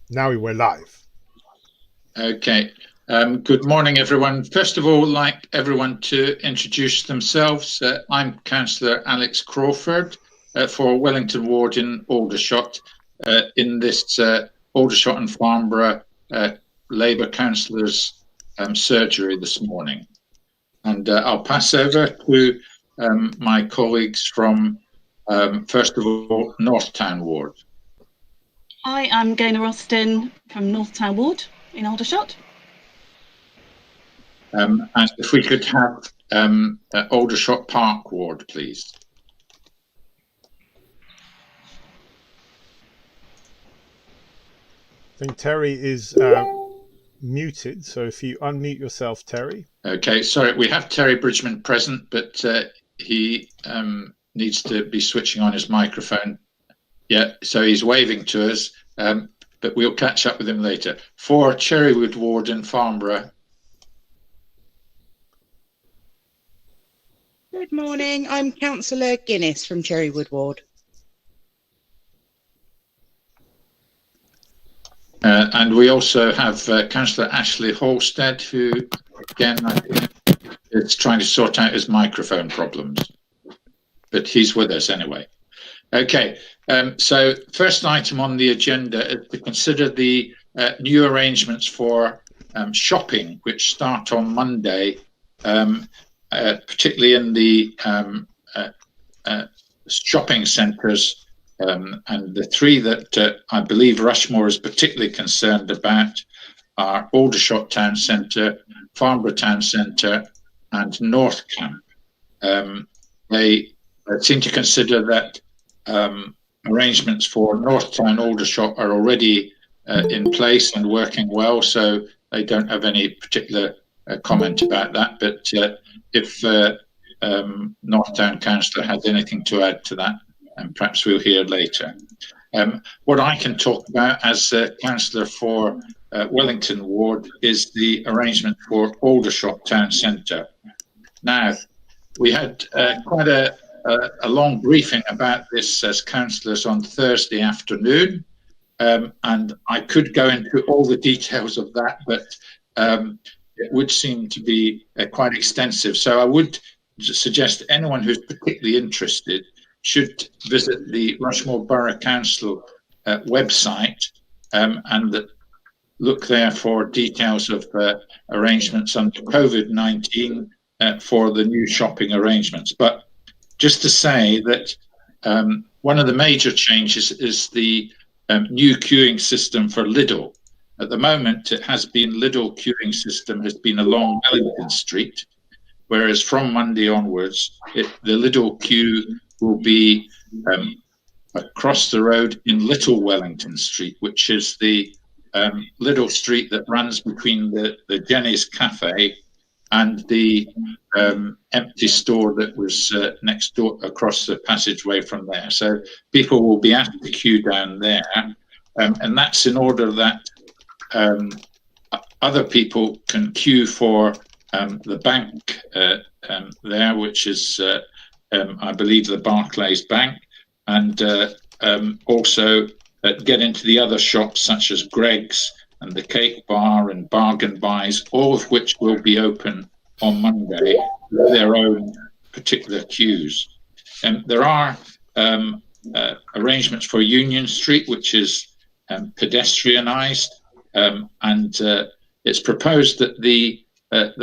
Now we're live. Okay. Good morning, everyone. First of all, I'd like everyone to introduce themselves. I'm Councillor Alex Crawford for Wellington Ward in Aldershot in this Aldershot and Farnborough Labour Councillors surgery this morning. And I'll pass over to my colleagues from, first of all, Northtown Ward. Hi, I'm Gaynor from Northtown Ward in Aldershot. And if we could have Aldershot Park Ward, please. I think Terry is muted, so if you unmute yourself, Terry. Okay, sorry, we have Terry Bridgeman present, but he needs to be switching on his microphone. Yeah, so he's waving to us, but we'll catch up with him later. For Cherrywood Ward in Farnborough. Good morning, I'm Councillor Guinness from Cherrywood Ward. And we also have Councillor Ashley Halstead, who, again, I think is trying to sort out his microphone problems. But he's with us anyway. Okay, so first item on the agenda is to consider the new arrangements for shopping, which start on Monday, particularly in the shopping centres, and the three that I believe Rushmoor is particularly concerned about are Aldershot Town Centre, Farnborough Town Centre and North Camp. They seem to consider that arrangements for Northtown Aldershot are already in place and working well, so they don't have any particular comment about that. But if Northtown Councillor has anything to add to that, and perhaps we'll hear later. What I can talk about as Councillor for Wellington Ward is the arrangement for Aldershot Town Centre. Now, we had quite a long briefing about this as councillors on Thursday afternoon, and I could go into all the details of that, but it would seem to be quite extensive. So I would suggest anyone who's particularly interested should visit the Rushmoor Borough Council website and look there for details of arrangements under COVID-19 for the new shopping arrangements. But just to say that one of the major changes is the new queuing system for Lidl. At the moment, it has been Lidl queuing system has been along Wellington Street, whereas from Monday onwards, the Lidl queue will be across the road in Little Wellington Street, which is the Lidl street that runs between the Jenny's Cafe and the empty store that was next door across the passageway from there. So people will be asked to queue down there, and that's in order that other people can queue for the bank there, which is I believe the Barclays Bank, and also get into the other shops such as Greg's and the Cake Bar and Bargain Buys, all of which will be open on Monday with their own particular queues. And there are arrangements for Union Street, which is pedestrianised, and it's proposed that the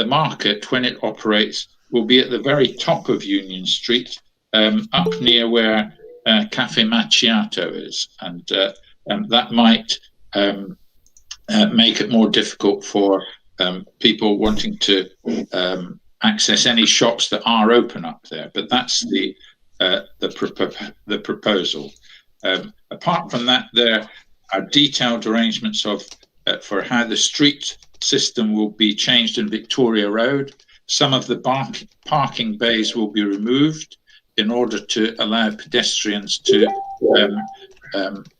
market, when it operates, will be at the very top of Union Street, up near where Cafe Macchiato is, and that might make it more difficult for people wanting to access any shops that are open up there. But that's the proposal. Apart from that, there are detailed arrangements for how the street system will be changed in Victoria Road. Some of the parking bays will be removed in order to allow pedestrians to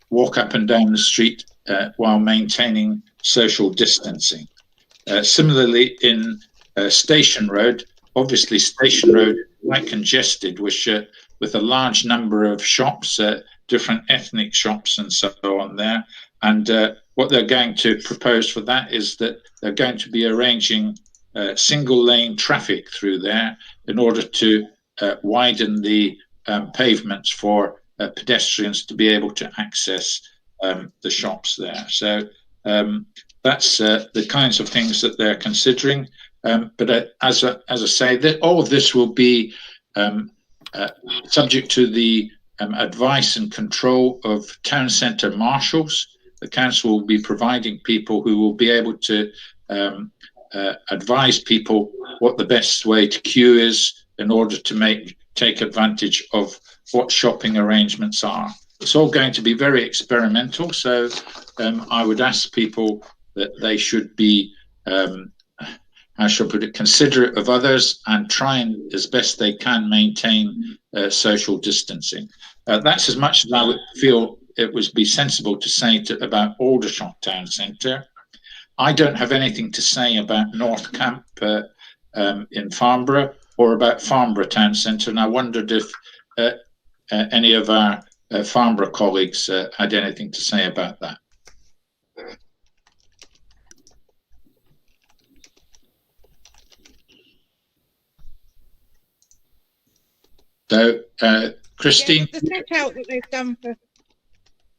walk up and down the street while maintaining social distancing. Similarly, in Station Road, obviously Station Road is quite congested with a large number of shops, different ethnic shops and so on there. And what they're going to propose for that is that they're going to be arranging single lane traffic through there in order to widen the pavements for pedestrians to be able to access the shops there. So that's the kinds of things that they're considering. But as I say, all of this will be subject to the advice and control of town centre marshals. The council will be providing people who will be able to advise people what the best way to queue is in order to take advantage of what shopping arrangements are. It's all going to be very experimental, so I would ask people that they should be, I shall put it, considerate of others and try and, as best they can, maintain social distancing. That's as much as I would feel it would be sensible to say about Aldershot Town Centre. I don't have anything to say about North Camp in Farnborough or about Farnborough Town Centre, and I wondered if any of our Farnborough colleagues had anything to say about that. So, Christine, yes,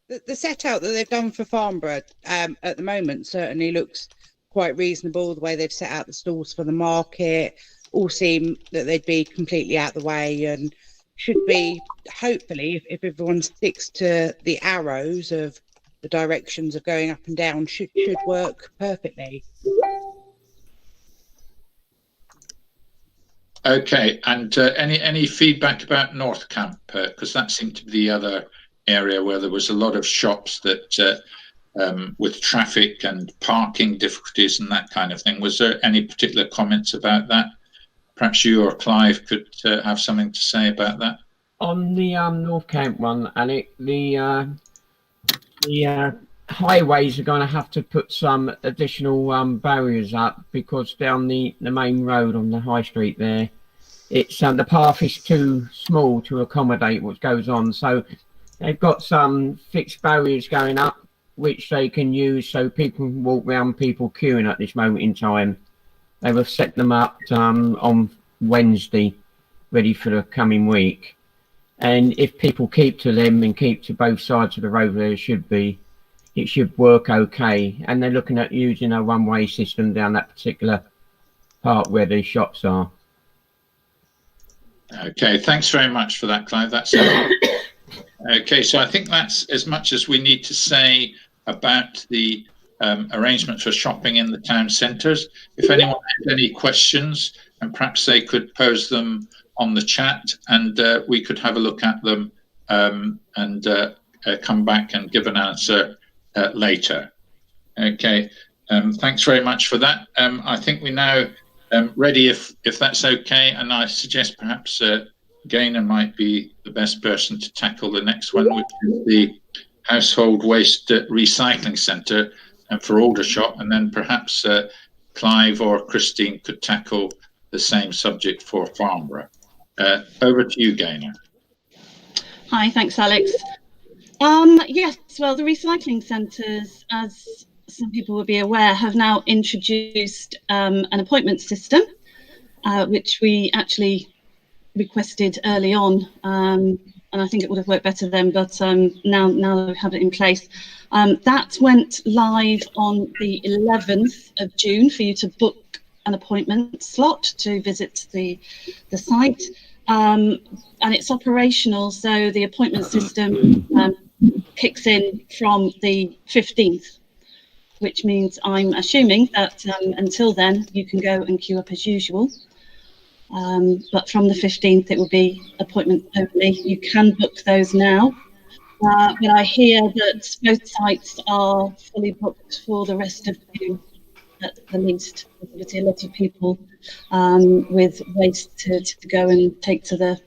the set out that they've done for Farnborough at the moment certainly looks quite reasonable. The way they've set out the stalls for the market all seem that they'd be completely out the way and should be, hopefully, if everyone sticks to the arrows of the directions of going up and down, should work perfectly. okay, and any feedback about North Camp, because that seemed to be the other area where there was a lot of shops that with traffic and parking difficulties and that kind of thing. Was there any particular comments about that? Perhaps you or Clive could have something to say about that. On the North Camp one, and the highways are going to have to put some additional barriers up, because down the main road on the high street there, it's the path is too small to accommodate what goes on. So they've got some fixed barriers going up, which they can use so people can walk around people queuing at this moment in time. They will set them up on Wednesday, ready for the coming week. And if people keep to them and keep to both sides of the road where it should work okay. And they're looking at using a one-way system down that particular part where the shops are. Okay, thanks very much for that, Clive. That's okay. So I think that's as much as we need to say about the arrangements for shopping in the town centres. If anyone has any questions, and perhaps they could pose them on the chat, and we could have a look at them and come back and give an answer later. Okay, thanks very much for that. I think we're now ready, if that's okay, and I suggest perhaps Gaynor might be the best person to tackle the next one, which is the Household Waste Recycling Centre for Aldershot, and then perhaps Clive or Christine could tackle the same subject for Farnborough. Over to you, Gaynor. Hi, thanks, Alex. Yes, well, the recycling centres, as some people will be aware, have now introduced an appointment system, which we actually requested early on, and I think it would have worked better then, but now we have it in place. That went live on the 11th of June for you to book an appointment slot to visit the site, and it's operational, so the appointment system kicks in from the 15th, which means I'm assuming that until then you can go and queue up as usual. But from the 15th it will be appointment only. You can book those now. But I hear that both sites are fully booked for the rest of June, at the least. There's a lot of people with waste to go and take to the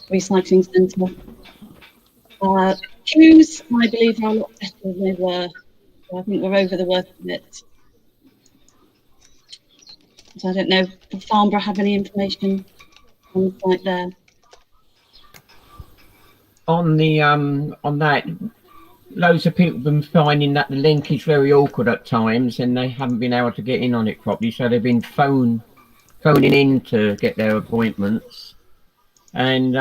recycling centre. Queues, I believe, are a lot better than they were. So I think we're over the worst of it. So I don't know, does Farnborough have any information on the site there? On the on that, loads of people have been finding that the link is very awkward at times, and they haven't been able to get in on it properly. So they've been phoning in to get their appointments. And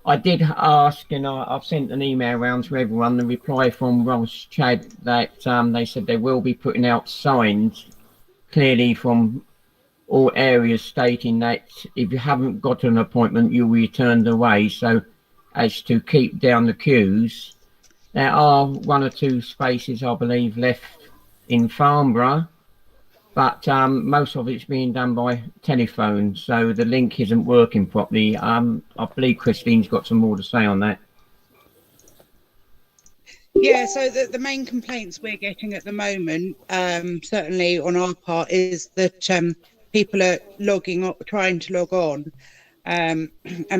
I did ask, and I've sent an email around to everyone. The reply from Ross Chad that they said they will be putting out signs clearly from all areas stating that if you haven't got an appointment, you'll be turned away. So as to keep down the queues, there are 1 or 2 spaces, I believe, left in Farnborough, but most of it's being done by telephone, so the link isn't working properly. I believe Christine's got some more to say on that. Yeah, so the main complaints we're getting at the moment, certainly on our part, is that people are trying to log on, and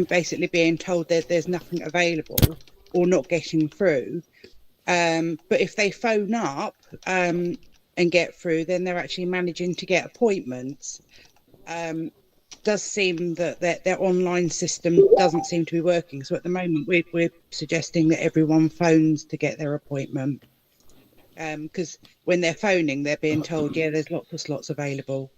basically being told that there's nothing available or not getting through. But if they phone up and get through, then they're actually managing to get appointments. Does seem that their online system doesn't seem to be working. So at the moment, we're suggesting that everyone phones to get their appointment. Because when they're phoning, they're being told, yeah, there's lots of slots available.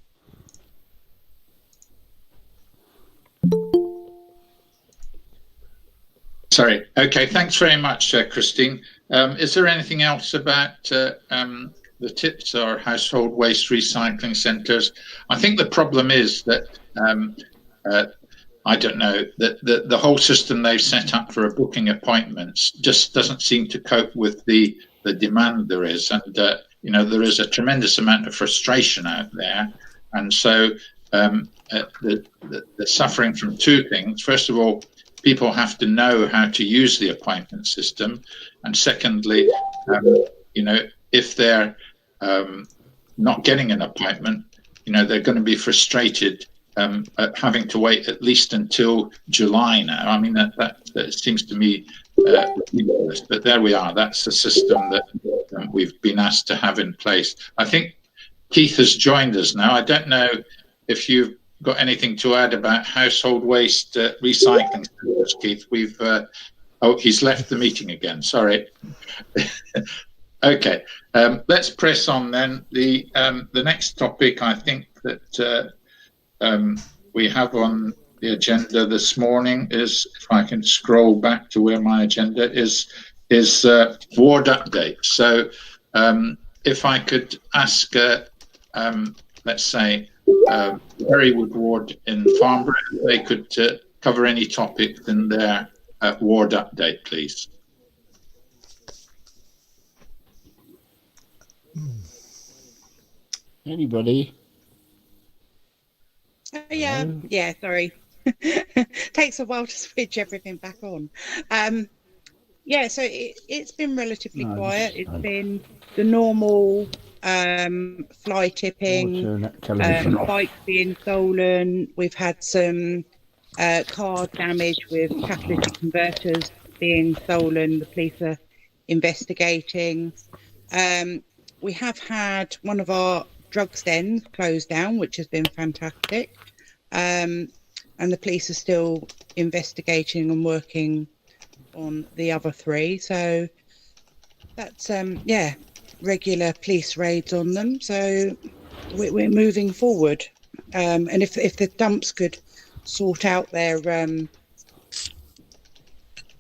Sorry. Okay. Thanks very much, Christine. Is there anything else about the tips or household waste recycling centres? I think the problem is that I don't know that the whole system they've set up for booking appointments just doesn't seem to cope with the demand there is, and there is a tremendous amount of frustration out there, and so they're suffering from 2 things. First of all, people have to know how to use the appointment system, and secondly, if they're not getting an appointment, they're going to be frustrated at having to wait at least until July now. I mean, that seems to me ridiculous, but there we are. That's the system that we've been asked to have in place. I think Keith has joined us now. I don't know if you've got anything to add about household waste recycling centres, Keith. He's left the meeting again. Sorry. Okay, let's press on then. The next topic I think that we have on the agenda this morning is, if I can scroll back to where my agenda is ward update. So if I could ask, let's say, Cherrywood ward in Farnborough, if they could cover any topic in their ward update, please. Anybody? Yeah, sorry. Takes a while to switch everything back on. So it's been relatively quiet. It's been the normal fly tipping, bikes being stolen. We've had some car damage with catalytic converters being stolen. The police are investigating. We have had one of our drug dens closed down, which has been fantastic. And the police are still investigating and working on the other 3. So that's, regular police raids on them. So we're moving forward. And if the dumps could sort out their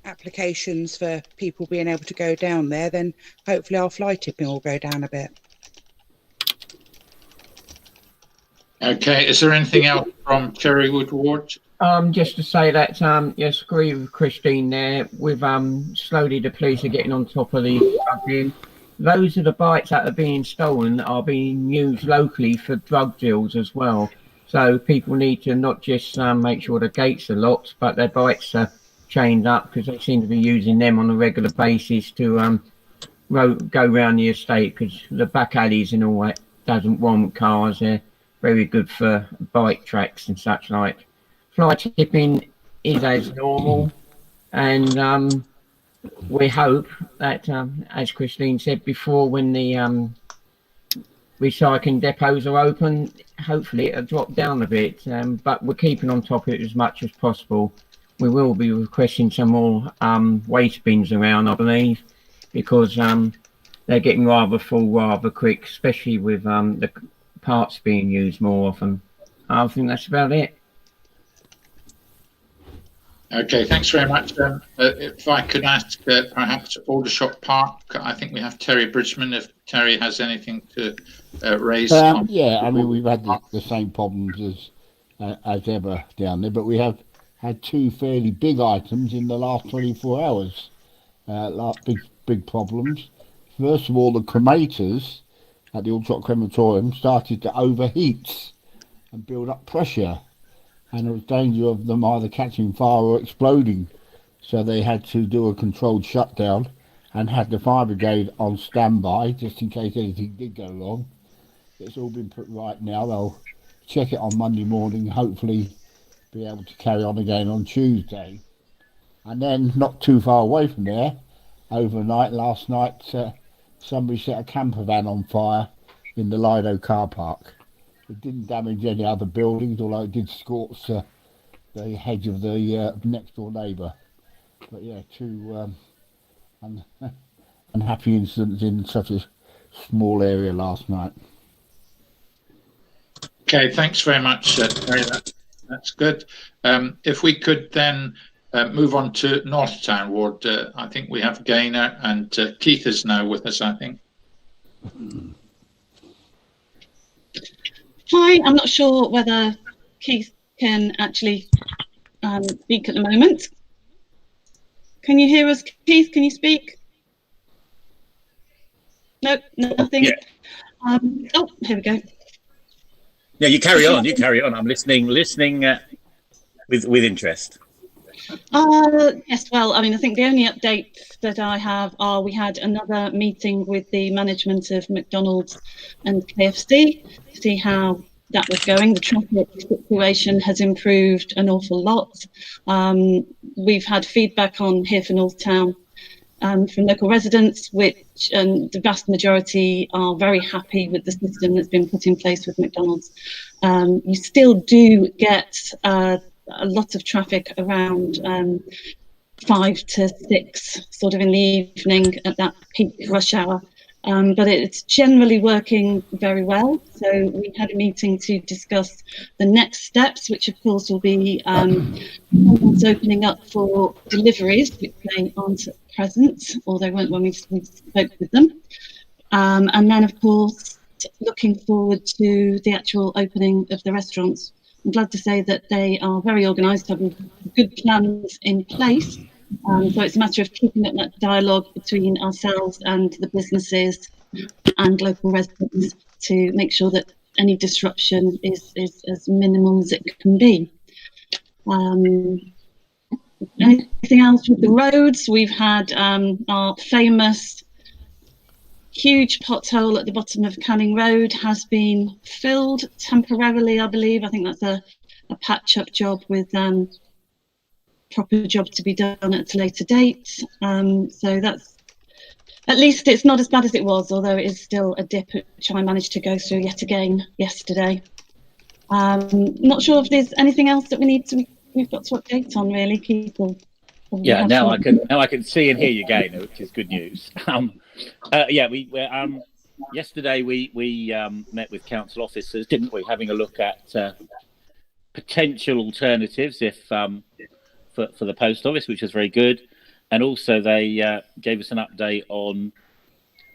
applications for people being able to go down there, then hopefully our fly tipping will go down a bit. Okay, is there anything else from Cherrywood ward? Just to say that, yes, agree with Christine there. With slowly the police are getting on top of the drug. Those of the bikes that are being stolen are being used locally for drug deals as well. So people need to not just make sure the gates are locked, but their bikes are chained up, because they seem to be using them on a regular basis to go around the estate, because the back alleys and all that doesn't want cars. They're very good for bike tracks and such like. Fly tipping is as normal, and we hope that, as Christine said before, when the recycling depots are open, hopefully it'll drop down a bit, but we're keeping on top of it as much as possible. We will be requesting some more waste bins around, I believe, because they're getting rather full rather quick, especially with the parts being used more often. I think that's about it. Okay, thanks very much. If I could ask perhaps Aldershot Park, I think we have Terry Bridgeman, if Terry has anything to raise. Yeah, I mean, we've had the same problems as ever down there, but we have had two fairly big items in the last 24 hours. Big problems. First of all, the cremators at the Aldershot crematorium started to overheat and build up pressure, and there was danger of them either catching fire or exploding. So they had to do a controlled shutdown and had the fire brigade on standby just in case anything did go wrong. It's all been put right now. They'll check it on Monday morning, hopefully be able to carry on again on Tuesday. And then not too far away from there, overnight last night, somebody set a camper van on fire in the Lido car park. It didn't damage any other buildings, although it did scorch the hedge of the next door neighbour. But yeah, two unhappy incidents in such a small area last night. Okay, thanks very much, Terry. That's good. If we could then move on to North Town Ward. I think we have Gaynor, and Keith is now with us, I think. Hi, I'm not sure whether Keith can actually speak at the moment. Can you hear us, Keith? Can you speak? No, nothing. Yeah. Oh, here we go. Yeah, you carry on. You carry on. I'm listening with interest. Yes, well, I mean, I think the only updates that I have are we had another meeting with the management of McDonald's and KFC to see how that was going. The traffic situation has improved an awful lot. We've had feedback on here for North Town from local residents, which the vast majority are very happy with the system that's been put in place with McDonald's. You still do get a lot of traffic around 5 to 6 sort of in the evening at that peak rush hour, but it's generally working very well. So we had a meeting to discuss the next steps, which of course will be opening up for deliveries, which they aren't at present, or they weren't when we spoke with them, and then of course looking forward to the actual opening of the restaurants. I'm glad to say that they are very organised, having good plans in place. So it's a matter of keeping up that dialogue between ourselves and the businesses and local residents to make sure that any disruption is as minimal as it can be. Anything else with the roads? We've had our famous huge pothole at the bottom of Canning Road has been filled temporarily, I believe. I think that's a patch-up job with proper job to be done at a later date. So that's, at least it's not as bad as it was, although it is still a dip, which I managed to go through yet again yesterday. Not sure if there's anything else that we've got to update on, really, people. Yeah, now I can see and hear you, Gaynor, which is good news. Yesterday we met with council officers, didn't we, having a look at potential alternatives for the post office, which was very good, and also they gave us an update on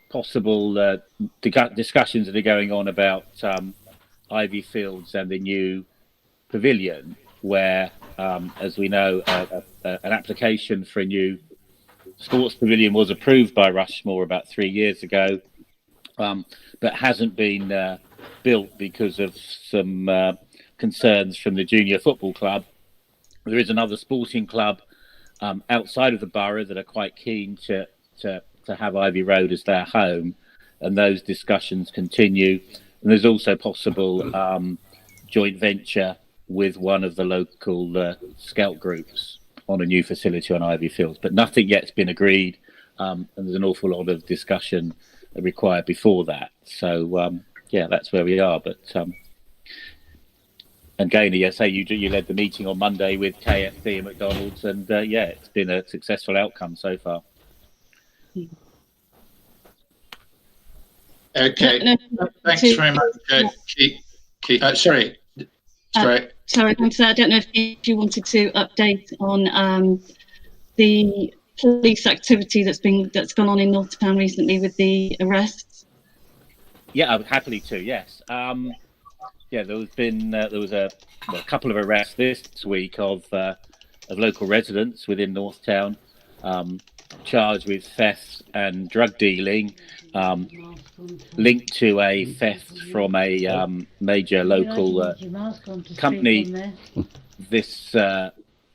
possible discussions that are going on about Ivy Fields and the new pavilion, where, as we know, an application for a new sports pavilion was approved by Rushmoor about 3 years ago, but hasn't been built because of some concerns from the junior football club. There is another sporting club outside of the borough that are quite keen to have Ivy Road as their home, and those discussions continue. And there's also possible joint venture with one of the local scout groups on a new facility on Ivy Fields, but nothing yet's been agreed, and there's an awful lot of discussion required before that. So that's where we are. But and Gaynor, say you led the meeting on Monday with KFC and McDonald's, and it's been a successful outcome so far. Okay. Thanks very much, Keith. Sorry. Sorry, Councillor, I don't know if you wanted to update on the police activity that's gone on in North Town recently with the arrests. Yeah, I would happily to. Yes. Yeah, there was a couple of arrests this week of local residents within North Town, charged with theft and drug dealing, linked to a theft from a major local company the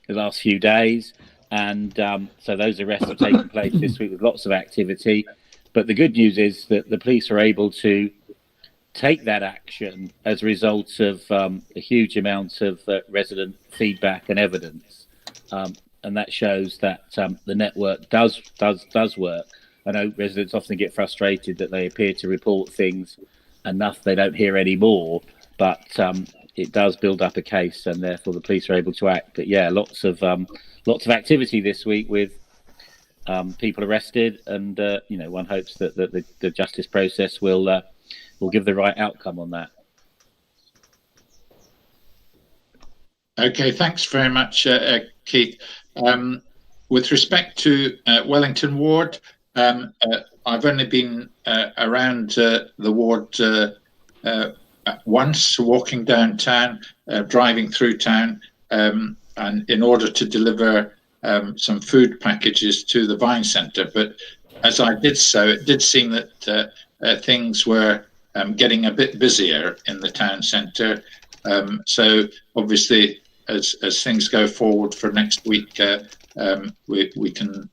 last few days. And so those arrests have taken place this week with lots of activity. But the good news is that the police are able to take that action as a result of a huge amount of resident feedback and evidence. And that shows that the network does work. I know residents often get frustrated that they appear to report things enough they don't hear any more, but it does build up a case, and therefore the police are able to act. But yeah, lots of activity this week with people arrested, and one hopes that the justice process will give the right outcome on that. Okay, thanks very much, Keith. With respect to Wellington Ward, I've only been around the ward once, walking downtown, driving through town, and in order to deliver some food packages to the Vine Centre. But as I did so, it did seem that things were getting a bit busier in the town centre. So obviously, as things go forward for next week, we can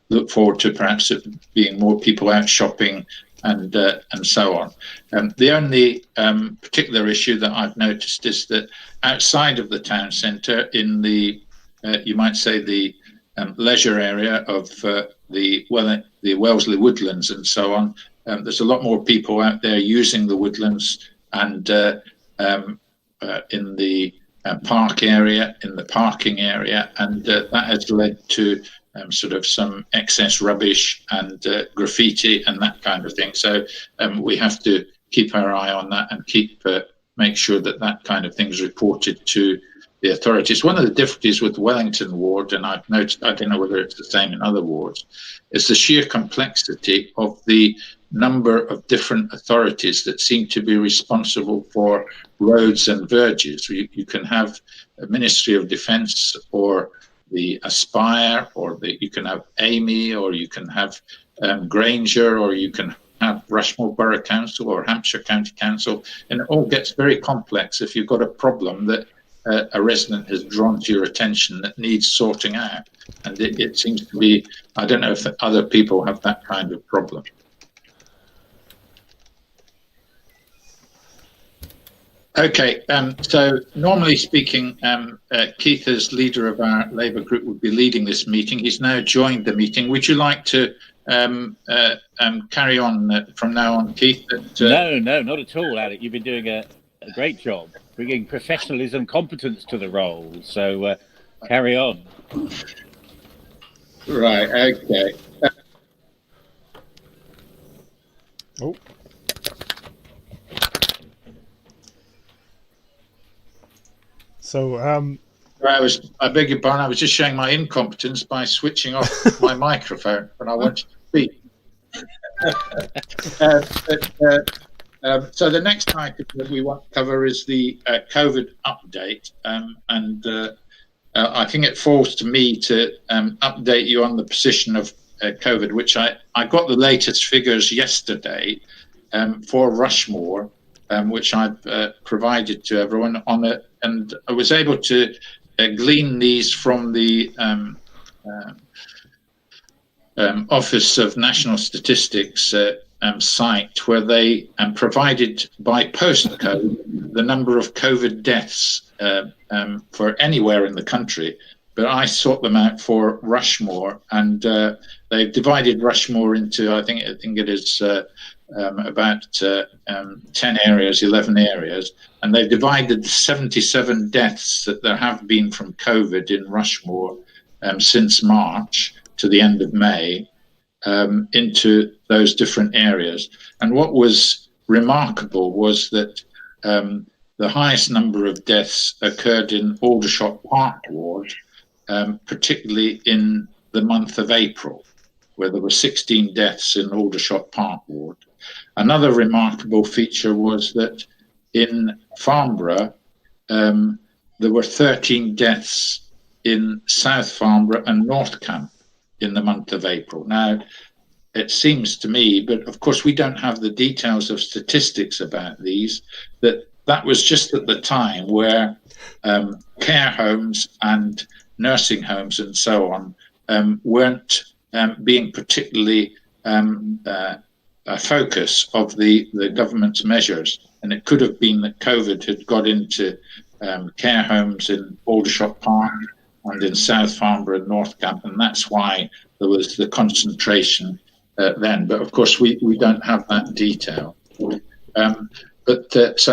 look forward to perhaps it being more people out shopping and so on. The only particular issue that I've noticed is that outside of the town centre, in the you might say the leisure area of the Wellesley Woodlands and so on, there's a lot more people out there using the woodlands, and in the park area, in the parking area, and that has led to sort of some excess rubbish and graffiti and that kind of thing. So we have to keep our eye on that and make sure that kind of thing is reported to the authorities. One of the difficulties with Wellington Ward, and I've noticed, I don't know whether it's the same in other wards, is the sheer complexity of the number of different authorities that seem to be responsible for roads and verges. You can have a Ministry of Defence, or the Aspire, or you can have Amy, or you can have Granger, or you can have Rushmoor Borough Council or Hampshire County Council, and it all gets very complex if you've got a problem that a resident has drawn to your attention that needs sorting out. And it seems to be, I don't know if other people have that kind of problem. Okay, so normally speaking, Keith, as leader of our Labour group, would be leading this meeting. He's now joined the meeting. Would you like to carry on from now on, Keith? No, not at all, Alec. You've been doing a great job, bringing professionalism, competence to the role. So carry on. Right, okay. Oh. So, I beg your pardon, I was just showing my incompetence by switching off my microphone when I want to speak. So the next item that we want to cover is the COVID update. I think it falls to me to update you on the position of COVID, which I got the latest figures yesterday for Rushmoor, which I've provided to everyone on it. And I was able to glean these from the Office of National Statistics site, where they provided by postcode the number of COVID deaths for anywhere in the country. But I sought them out for Rushmoor, and they've divided Rushmoor into, I think it is about 10 areas, 11 areas, and they've divided 77 deaths that there have been from COVID in Rushmoor since March to the end of May. into those different areas. And what was remarkable was that the highest number of deaths occurred in Aldershot Park ward, particularly in the month of April, where there were 16 deaths in Aldershot Park ward. Another remarkable feature was that in Farnborough, there were 13 deaths in South Farnborough and North Camp in the month of April. Now, it seems to me, but of course we don't have the details of statistics about these, that was just at the time where care homes and nursing homes and so on weren't being particularly a focus of the government's measures. And it could have been that COVID had got into care homes in Aldershot Park and in South Farnborough and North Camp, and that's why there was the concentration then. But of course, we don't have that detail. So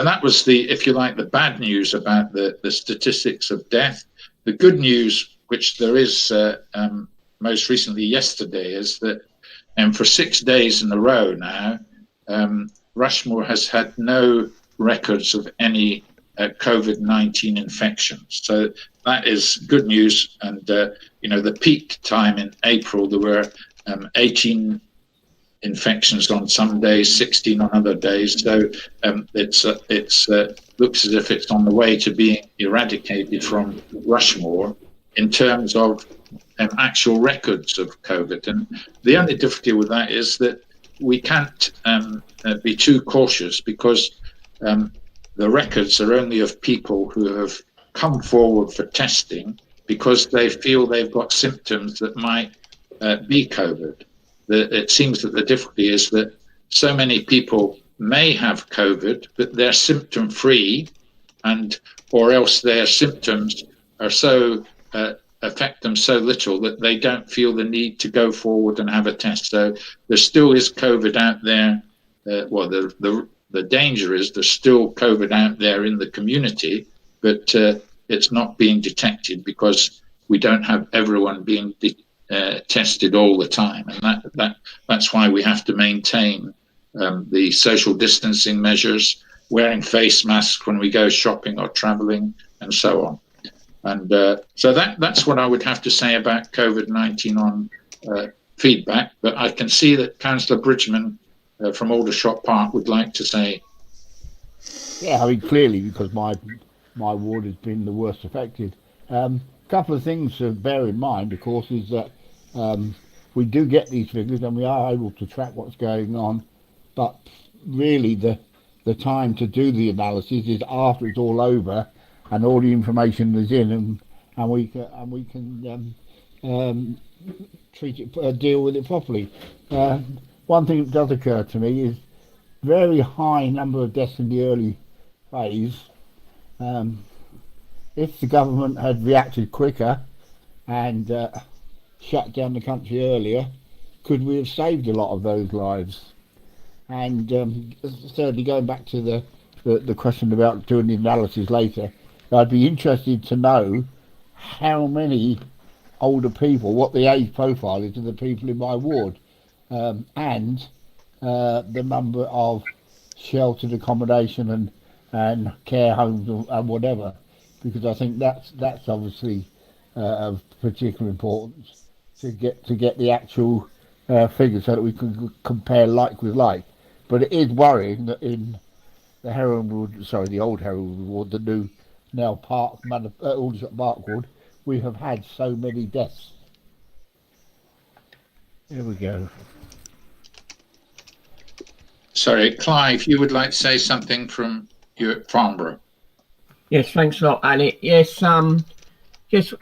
that was if you like, the bad news about the statistics of death. The good news, which there is most recently yesterday, is that for 6 days in a row now, Rushmoor has had no records of any COVID-19 infections. So that is good news. And, the peak time in April, there were 18 infections on some days, 16 on other days. So it looks as if it's on the way to being eradicated from Rushmoor in terms of actual records of COVID. And the only difficulty with that is that we can't be too cautious, because the records are only of people who have come forward for testing because they feel they've got symptoms that might be COVID. It seems that the difficulty is that so many people may have COVID, but they're symptom free, or else their symptoms are so affect them so little that they don't feel the need to go forward and have a test. So there still is COVID out there. The danger is there's still COVID out there in the community, but it's not being detected because we don't have everyone being tested all the time, and that's why we have to maintain the social distancing measures, wearing face masks when we go shopping or travelling, and so on. And so that's what I would have to say about COVID-19 on feedback. But I can see that Councillor Bridgeman from Aldershot Park would like to say. Yeah, I mean, clearly, because my ward has been the worst affected. Couple of things to bear in mind, of course, is that we do get these figures and we are able to track what's going on, but really the time to do the analysis is after it's all over and all the information is in, and we can treat it, deal with it properly. One thing that does occur to me is very high number of deaths in the early phase. If the government had reacted quicker and shut down the country earlier, could we have saved a lot of those lives? And certainly going back to the question about doing the analysis later, I'd be interested to know how many older people, what the age profile is of the people in my ward, and the number of sheltered accommodation and care homes and whatever, because I think that's obviously of particular importance to get the actual figures so that we can compare like with like. But it is worrying that in the the old Cherrywood ward, the new now Aldershot Park ward, we have had so many deaths. There we go. Sorry, Clive, you would like to say something from your Farnborough? Yes, thanks a lot, Ali. Yes, just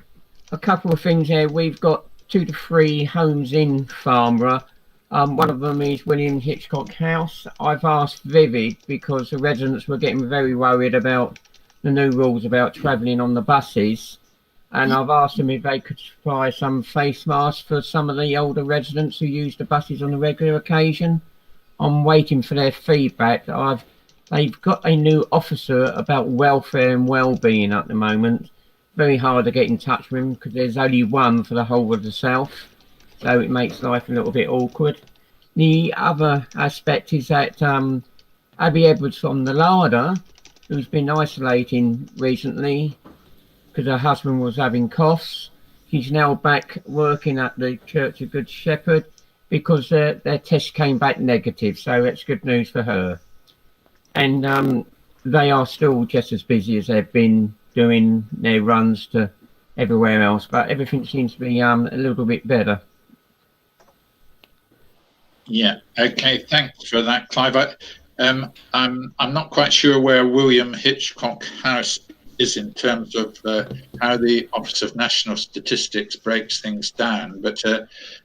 a couple of things here. We've got 2 to 3 homes in Farnborough. One of them is William Hitchcock House. I've asked Vivid because the residents were getting very worried about the new rules about travelling on the buses, and I've asked them if they could supply some face masks for some of the older residents who use the buses on a regular occasion. I'm waiting for their feedback. They've got a new officer about welfare and well-being at the moment. Very hard to get in touch with him because there's only one for the whole of the south. so it makes life a little bit awkward. The other aspect is that Abby Edwards from the larder, who's been isolating recently because her husband was having coughs, she's now back working at the Church of Good Shepherd because their test came back negative, so that's good news for her. And they are still just as busy as they've been doing their runs to everywhere else, but everything seems to be a little bit better. Yeah, okay, thanks for that, Clive. I'm not quite sure where William Hitchcock House is in terms of how the Office of National Statistics breaks things down, but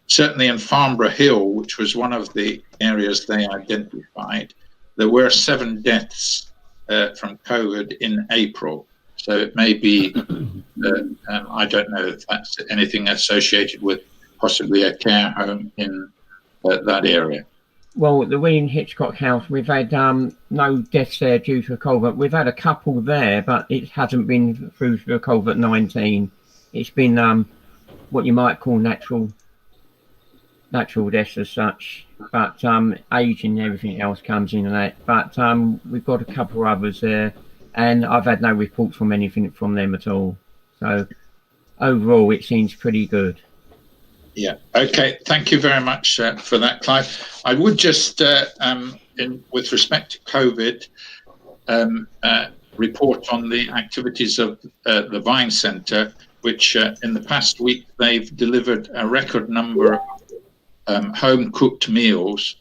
certainly in Farnborough Hill, which was one of the areas they identified, there were 7 deaths from COVID in April. So it may be, I don't know if that's anything associated with possibly a care home in that area. Well, the William Hitchcock House, we've had no deaths there due to COVID. We've had a couple there, but it hasn't been through the COVID-19. It's been what you might call natural deaths as such, but aging and everything else comes in and that. But we've got a couple of others there, and I've had no reports from anything from them at all. So overall, it seems pretty good. Yeah. Okay. Thank you very much for that, Clive. I would just, with respect to COVID, report on the activities of the Vine Centre, which in the past week they've delivered a record number of home cooked meals.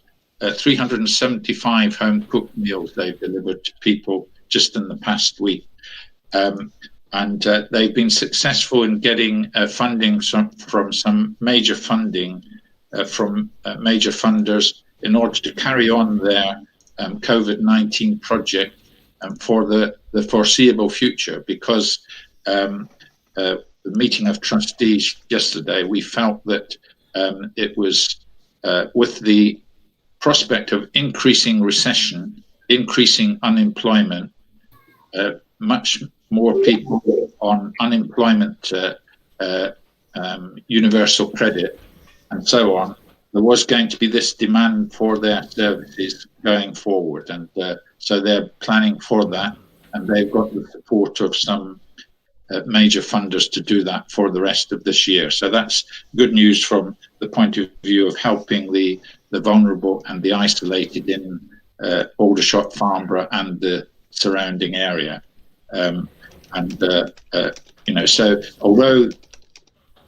375 home cooked meals they've delivered to people just in the past week. And they've been successful in getting funding from some major funding from major funders in order to carry on their COVID-19 project for the foreseeable future. Because the meeting of trustees yesterday, we felt that it was with the prospect of increasing recession, increasing unemployment, much more people on unemployment, universal credit, and so on, there was going to be this demand for their services going forward. And so they're planning for that, and they've got the support of some major funders to do that for the rest of this year. So that's good news from the point of view of helping the vulnerable and the isolated in Aldershot, Farnborough and the surrounding area. So although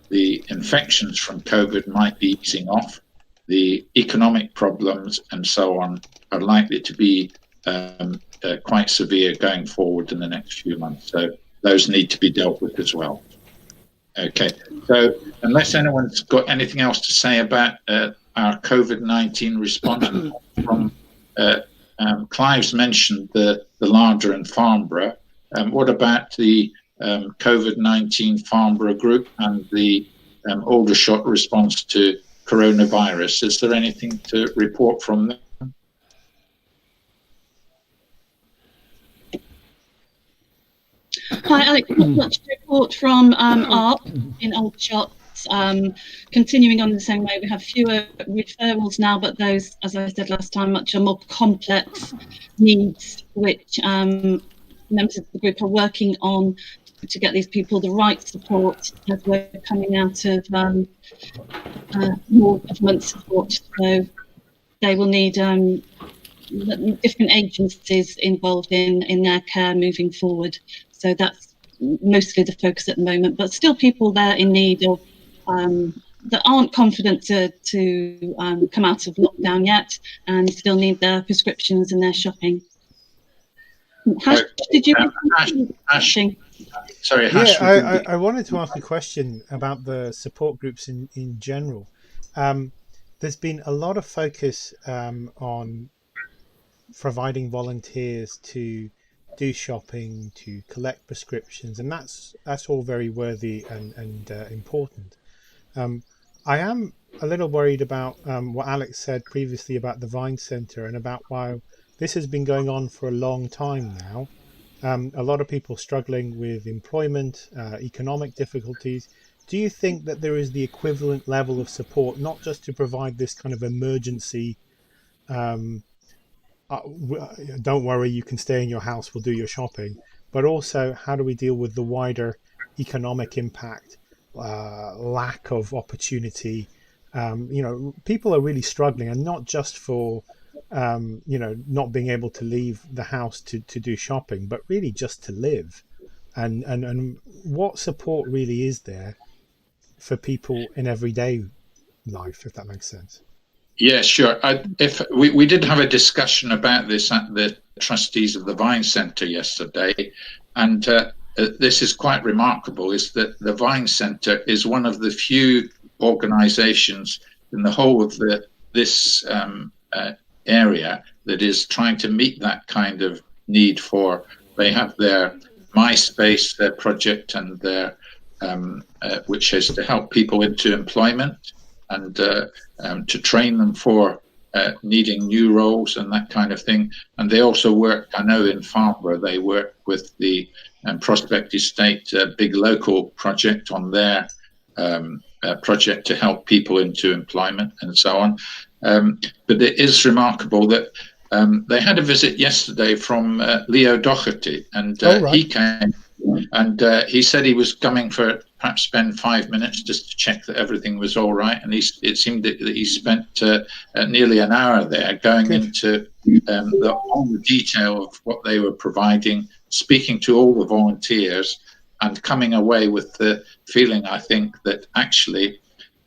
the infections from COVID might be easing off, the economic problems and so on are likely to be quite severe going forward in the next few months. So those need to be dealt with as well. Okay, so unless anyone's got anything else to say about our COVID-19 response from Clive's mentioned the larder in Farnborough. What about the COVID-19 Farnborough group and the Aldershot response to coronavirus? Is there anything to report from them? Hi, Alex. Not much to report from ARP in Aldershot. Continuing on the same way, we have fewer referrals now, but those, as I said last time, much are more complex needs, which members of the group are working on to get these people the right support as we're coming out of more government support. So they will need different agencies involved in their care moving forward. So that's mostly the focus at the moment, but still people there in need of that aren't confident to come out of lockdown yet and still need their prescriptions and their shopping. Did you? Sorry, I wanted to ask a question about the support groups in general. There's been a lot of focus on providing volunteers to do shopping, to collect prescriptions, and that's all very worthy and important. I am a little worried about what Alex said previously about the Vine Centre and about why this has been going on for a long time now. A lot of people struggling with employment, economic difficulties, do you think that there is the equivalent level of support, not just to provide this kind of emergency, don't worry, you can stay in your house, we'll do your shopping, but also how do we deal with the wider economic impact, lack of opportunity? People are really struggling, and not just for not being able to leave the house to do shopping, but really just to live. And what support really is there for people in everyday life, if that makes sense? Yeah, sure. If we did have a discussion about this at the trustees of the Vine Centre yesterday, and this is quite remarkable, is that the Vine Centre is one of the few organisations in the whole of this area that is trying to meet that kind of need for. They have their MySpace, their project, and their which is to help people into employment and to train them for needing new roles and that kind of thing. And they also work, I know in Farnborough, they work with the Prospect Estate big local project on their project to help people into employment and so on. But it is remarkable that they had a visit yesterday from Leo Doherty, and right. He came and he said he was coming for perhaps spend 5 minutes just to check that everything was all right. And it seemed that he spent nearly an hour there going into all the detail of what they were providing, speaking to all the volunteers, and coming away with the feeling, I think, that actually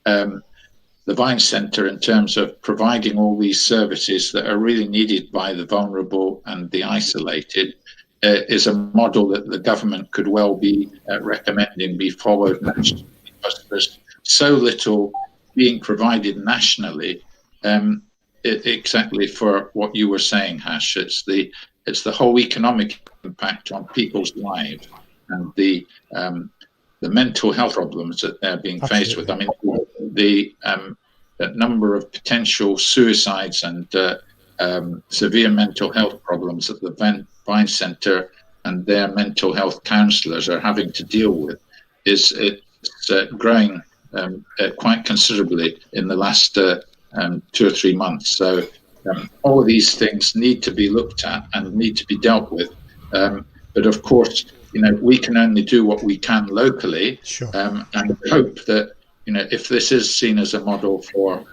the Vine Centre, in terms of providing all these services that are really needed by the vulnerable and the isolated, is a model that the government could well be recommending be followed nationally, because there's so little being provided nationally. Exactly for what you were saying, Hash. It's the whole economic impact on people's lives and the mental health problems that they're being faced with. I mean, the number of potential suicides and severe mental health problems that the Vine Centre and their mental health councillors are having to deal with is growing quite considerably in the last 2 or 3 months. So all of these things need to be looked at and need to be dealt with. But of course, we can only do what we can locally. Sure. And hope that, if this is seen as a model for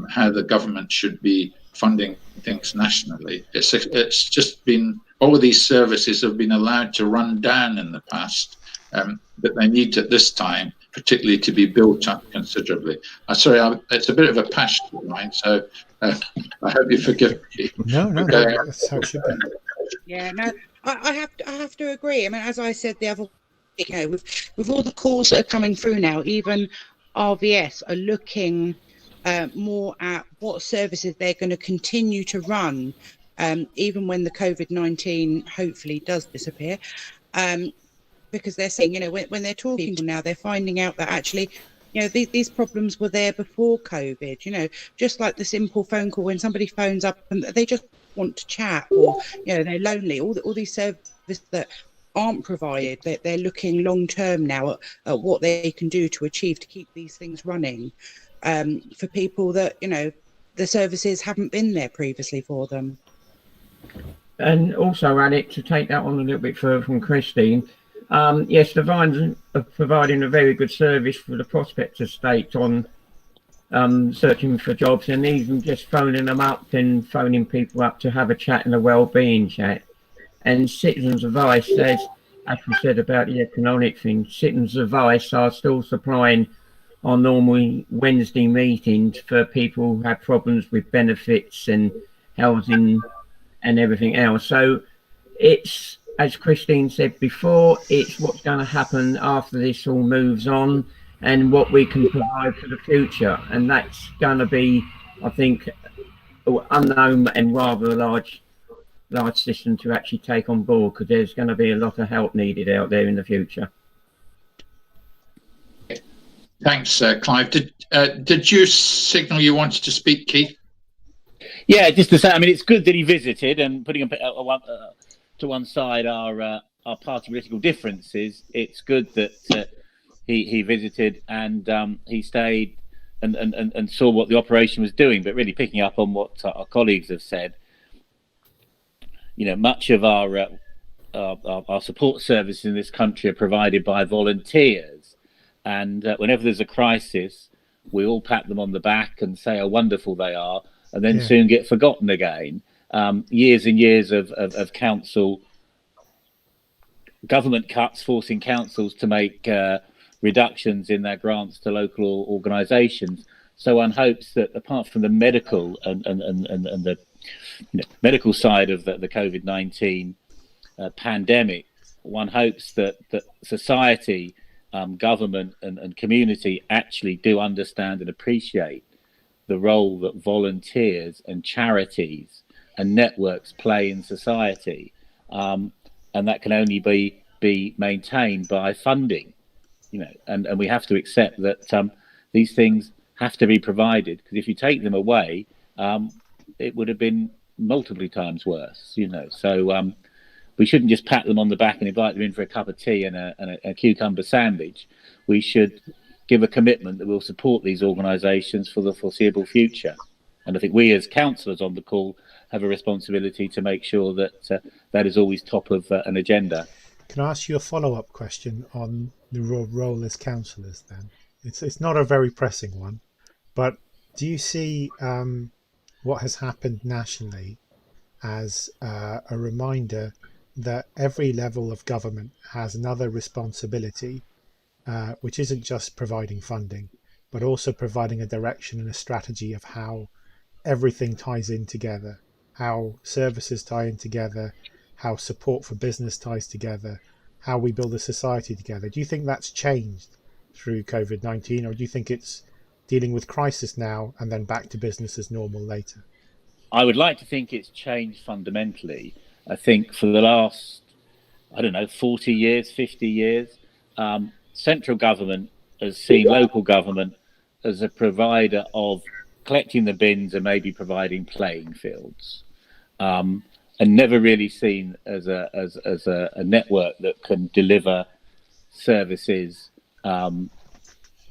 how the government should be funding things nationally, it's just been, all of these services have been allowed to run down in the past, but they need to, this time, particularly, to be built up considerably. Sorry, it's a bit of a passion of mine, so I hope you forgive me. No, that's how it should be. Yeah, no, I have to agree. I mean, as I said the other week, with all the calls that are coming through now, even RVS are looking more at what services they're going to continue to run, even when the COVID-19 hopefully does disappear, because they're saying, when they're talking to people now, they're finding out that actually, these problems were there before COVID. Just like the simple phone call when somebody phones up and they just want to chat, or they're lonely. All these services that aren't provided, they're looking long term now at what they can do to achieve to keep these things running, for people that the services haven't been there previously for them. And also, Alec, to take that on a little bit further from Christine, yes, the Vines are providing a very good service for the Prospect Estate on searching for jobs, and even just phoning them up and phoning people up to have a chat and a well-being chat. And Citizens Advice says, as we said about the economic thing, Citizens Advice are still supplying our normal Wednesday meetings for people who have problems with benefits and housing and everything else. So it's, as Christine said before, it's what's going to happen after this all moves on and what we can provide for the future. And that's going to be, I think, unknown and rather a large system to actually take on board, because there's going to be a lot of help needed out there in the future. Thanks, Clive. Did you signal you wanted to speak, Keith? Yeah, just to say, I mean, it's good that he visited, and putting to one side our party political differences. It's good that he visited, and he stayed and saw what the operation was doing. But really picking up on what our colleagues have said, much of our support services in this country are provided by volunteers, and whenever there's a crisis, we all pat them on the back and say how wonderful they are, and then soon get forgotten again. Years and years of council government cuts forcing councils to make reductions in their grants to local organisations. So one hopes that, apart from the medical and the medical side of the COVID-19 pandemic, one hopes that society, government and community actually do understand and appreciate the role that volunteers and charities and networks play in society, and that can only be maintained by funding, and we have to accept that these things have to be provided, because if you take them away, it would have been multiple times worse, so we shouldn't just pat them on the back and invite them in for a cup of tea and a cucumber sandwich. We should give a commitment that we'll support these organisations for the foreseeable future. And I think we as councillors on the call have a responsibility to make sure that that is always top of an agenda. Can I ask you a follow-up question on the role as councillors then? It's not a very pressing one, but do you see what has happened nationally as a reminder that every level of government has another responsibility, which isn't just providing funding, but also providing a direction and a strategy of how everything ties in together, how services tie in together, how support for business ties together, how we build a society together? Do you think that's changed through COVID-19, or do you think it's dealing with crisis now and then back to business as normal later? I would like to think it's changed fundamentally. I think for the last, 40 years, 50 years, central government has seen local government as a provider of collecting the bins and maybe providing playing fields, and never really seen as a network that can deliver services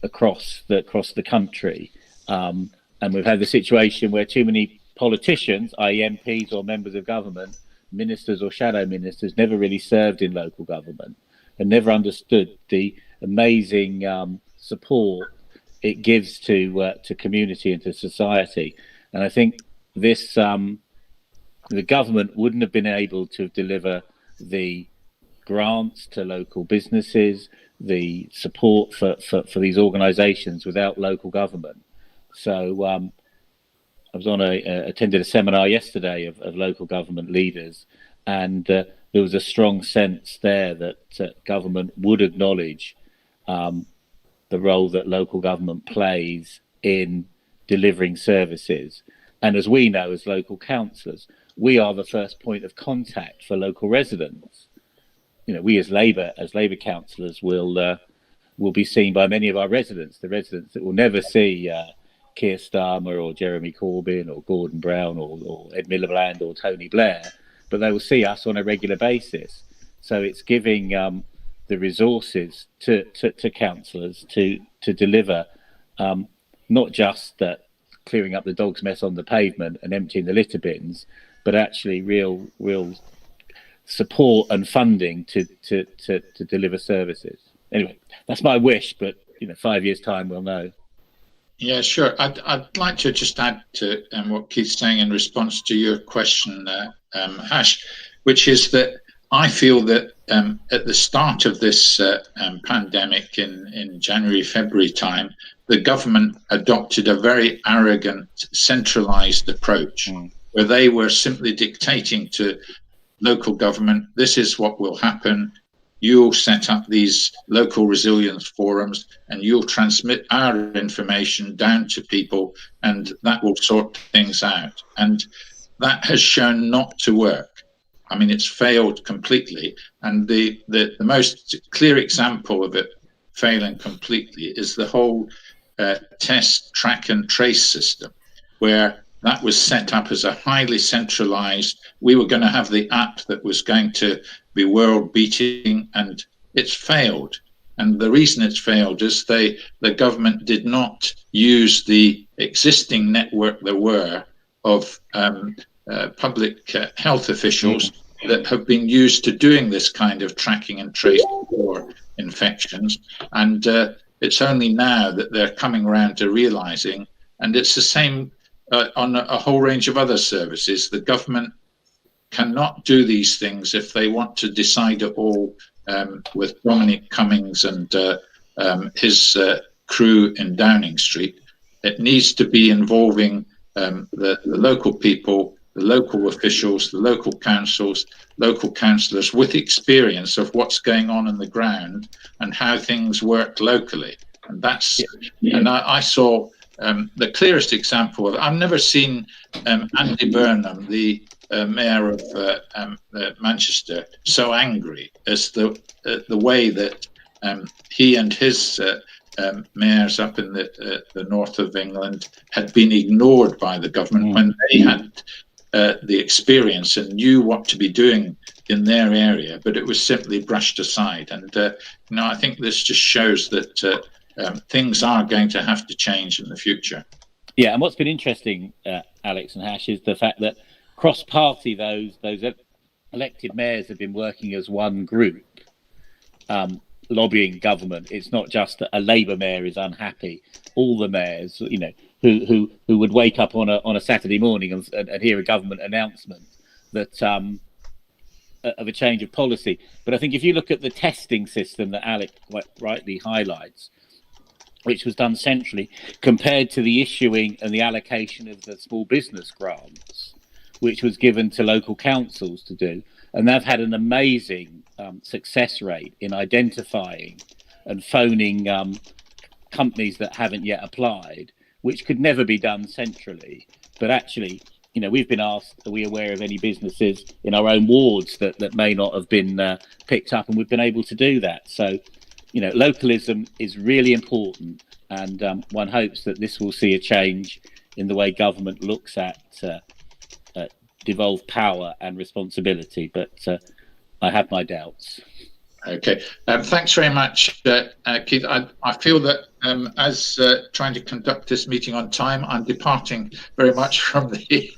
across the country. And we've had the situation where too many politicians, i.e. MPs or members of government, ministers or shadow ministers, never really served in local government and never understood the amazing support it gives to community and to society. And I think this the government wouldn't have been able to deliver the grants to local businesses, the support for these organisations without local government. So I was attended a seminar yesterday of local government leaders, and there was a strong sense there that government would acknowledge the role that local government plays in delivering services. And as we know, as local councillors, we are the first point of contact for local residents. We as Labour councillors will be seen by many of our residents, the residents that will never see Keir Starmer or Jeremy Corbyn or Gordon Brown or Ed Miliband or Tony Blair, but they will see us on a regular basis. So it's giving the resources to councillors to deliver not just clearing up the dog's mess on the pavement and emptying the litter bins, but actually real support and funding to deliver services. Anyway, that's my wish, but 5 years' time we'll know. Yeah, sure. I'd like to just add to what Keith's saying in response to your question, Hash, which is that I feel that at the start of this pandemic in January, February time, the government adopted a very arrogant, centralised approach, where they were simply dictating to local government, this is what will happen. You'll set up these local resilience forums and you'll transmit our information down to people, and that will sort things out. And that has shown not to work. I mean, it's failed completely. And the most clear example of it failing completely is the whole test, track and trace system, where that was set up as a highly centralized, we were going to have the app that was going to be world beating, and it's failed. And the reason it's failed is the government did not use the existing network there were of public health officials that have been used to doing this kind of tracking and tracing for infections. And it's only now that they're coming around to realizing, and it's the same on a whole range of other services. The government cannot do these things if they want to decide it all with Dominic Cummings and his crew in Downing Street. It needs to be involving the local people, the local officials, the local councils, local councillors with experience of what's going on the ground and how things work locally. And that's, and I saw the clearest example of it. I've never seen Andy Burnham, the mayor of Manchester, so angry as the way that he and his mayors up in the north of England had been ignored by the government when they had the experience and knew what to be doing in their area, but it was simply brushed aside. And I think this just shows that things are going to have to change in the future. Yeah, and what's been interesting, Alex and Hash, is the fact that cross-party, those elected mayors have been working as one group, lobbying government. It's not just that a Labour mayor is unhappy. All the mayors, who would wake up on a Saturday morning and hear a government announcement that of a change of policy. But I think if you look at the testing system that Alex quite rightly highlights, which was done centrally, compared to the issuing and the allocation of the small business grants, which was given to local councils to do, and they've had an amazing success rate in identifying and phoning companies that haven't yet applied, which could never be done centrally. But actually, we've been asked, are we aware of any businesses in our own wards that may not have been picked up, and we've been able to do that. So, localism is really important, and one hopes that this will see a change in the way government looks at devolved power and responsibility. But I have my doubts. Okay, thanks very much, Keith. I feel that as trying to conduct this meeting on time, I'm departing very much from the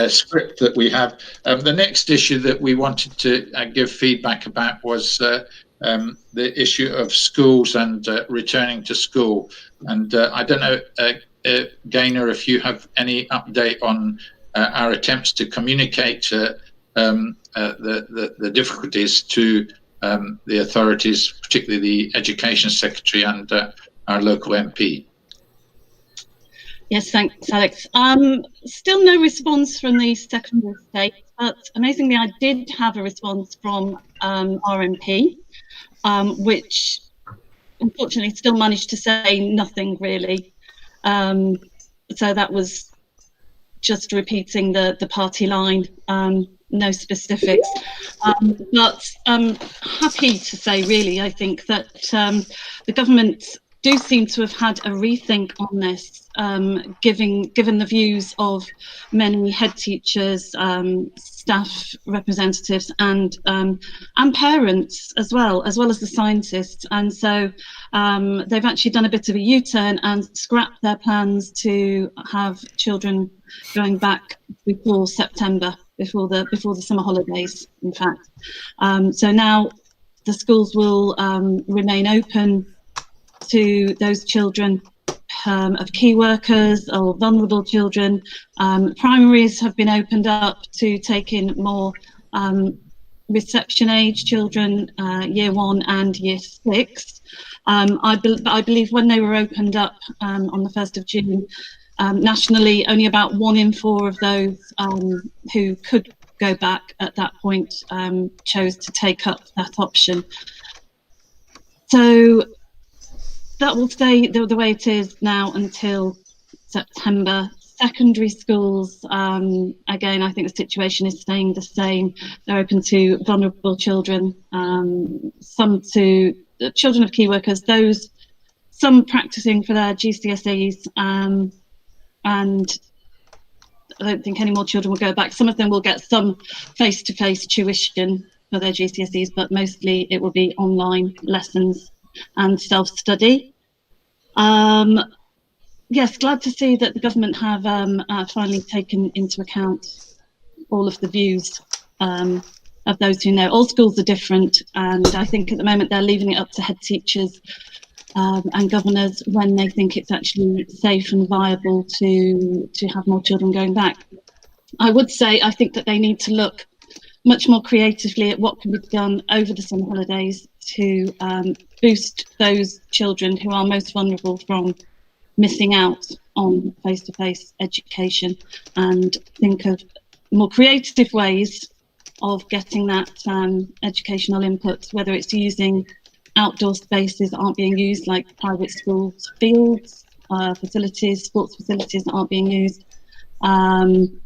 script that we have. The next issue that we wanted to give feedback about was the issue of schools and returning to school. And I don't know, Gaynor, if you have any update on our attempts to communicate the difficulties to the authorities, particularly the Education Secretary and our local MP. Yes, thanks, Alex. Still no response from the secondary state, but amazingly, I did have a response from our MP, which unfortunately still managed to say nothing really. So that was just repeating the party line. No specifics, but I'm happy to say, really, I think that the government do seem to have had a rethink on this, given the views of many head teachers, staff representatives, and parents as well as the scientists. And so they've actually done a bit of a U-turn and scrapped their plans to have children going back before September. Before the summer holidays, in fact. So now the schools will remain open to those children of key workers or vulnerable children. Primaries have been opened up to take in more reception age children, year 1 and year 6. I believe when they were opened up on the 1st of June, nationally, only about 1 in 4 of those who could go back at that point chose to take up that option. So that will stay the way it is now until September. Secondary schools, again, I think the situation is staying the same. They're open to vulnerable children, some to children of key workers, some practicing for their GCSEs, and I don't think any more children will go back. Some of them will get some face-to-face tuition for their GCSEs, but mostly it will be online lessons and self-study. Yes, glad to see that the government have finally taken into account all of the views of those who know. All schools are different, and I think at the moment they're leaving it up to head teachers and governors when they think it's actually safe and viable to have more children going back. I would say I think that they need to look much more creatively at what can be done over the summer holidays to boost those children who are most vulnerable from missing out on face-to-face education, and think of more creative ways of getting that educational input, whether it's using outdoor spaces that aren't being used, like private schools, fields, facilities, sports facilities that aren't being used, and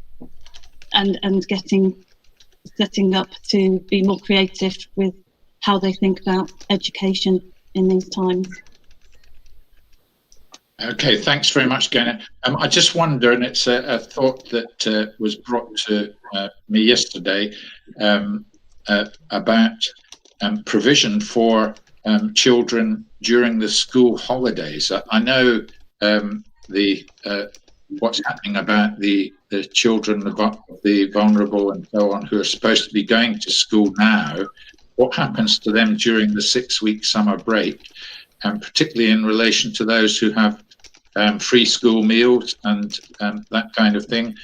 setting up to be more creative with how they think about education in these times. Okay, thanks very much, Gaynor. I just wonder, and it's a thought that was brought to me yesterday about provision for children during the school holidays. I know what's happening about the children, the vulnerable and so on, who are supposed to be going to school now. What happens to them during the 6-week summer break, and particularly in relation to those who have free school meals and that kind of thing?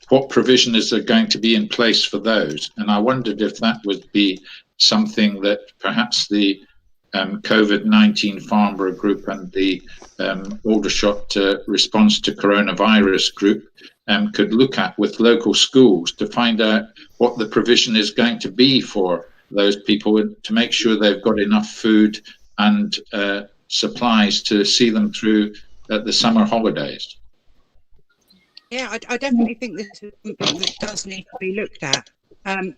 What provision is there going to be in place for those? And I wondered if that would be something that perhaps the COVID-19 Farnborough group and the Aldershot response to coronavirus group could look at with local schools to find out what the provision is going to be for those people, to make sure they've got enough food and supplies to see them through the summer holidays. Yeah, I definitely think this is something that does need to be looked at,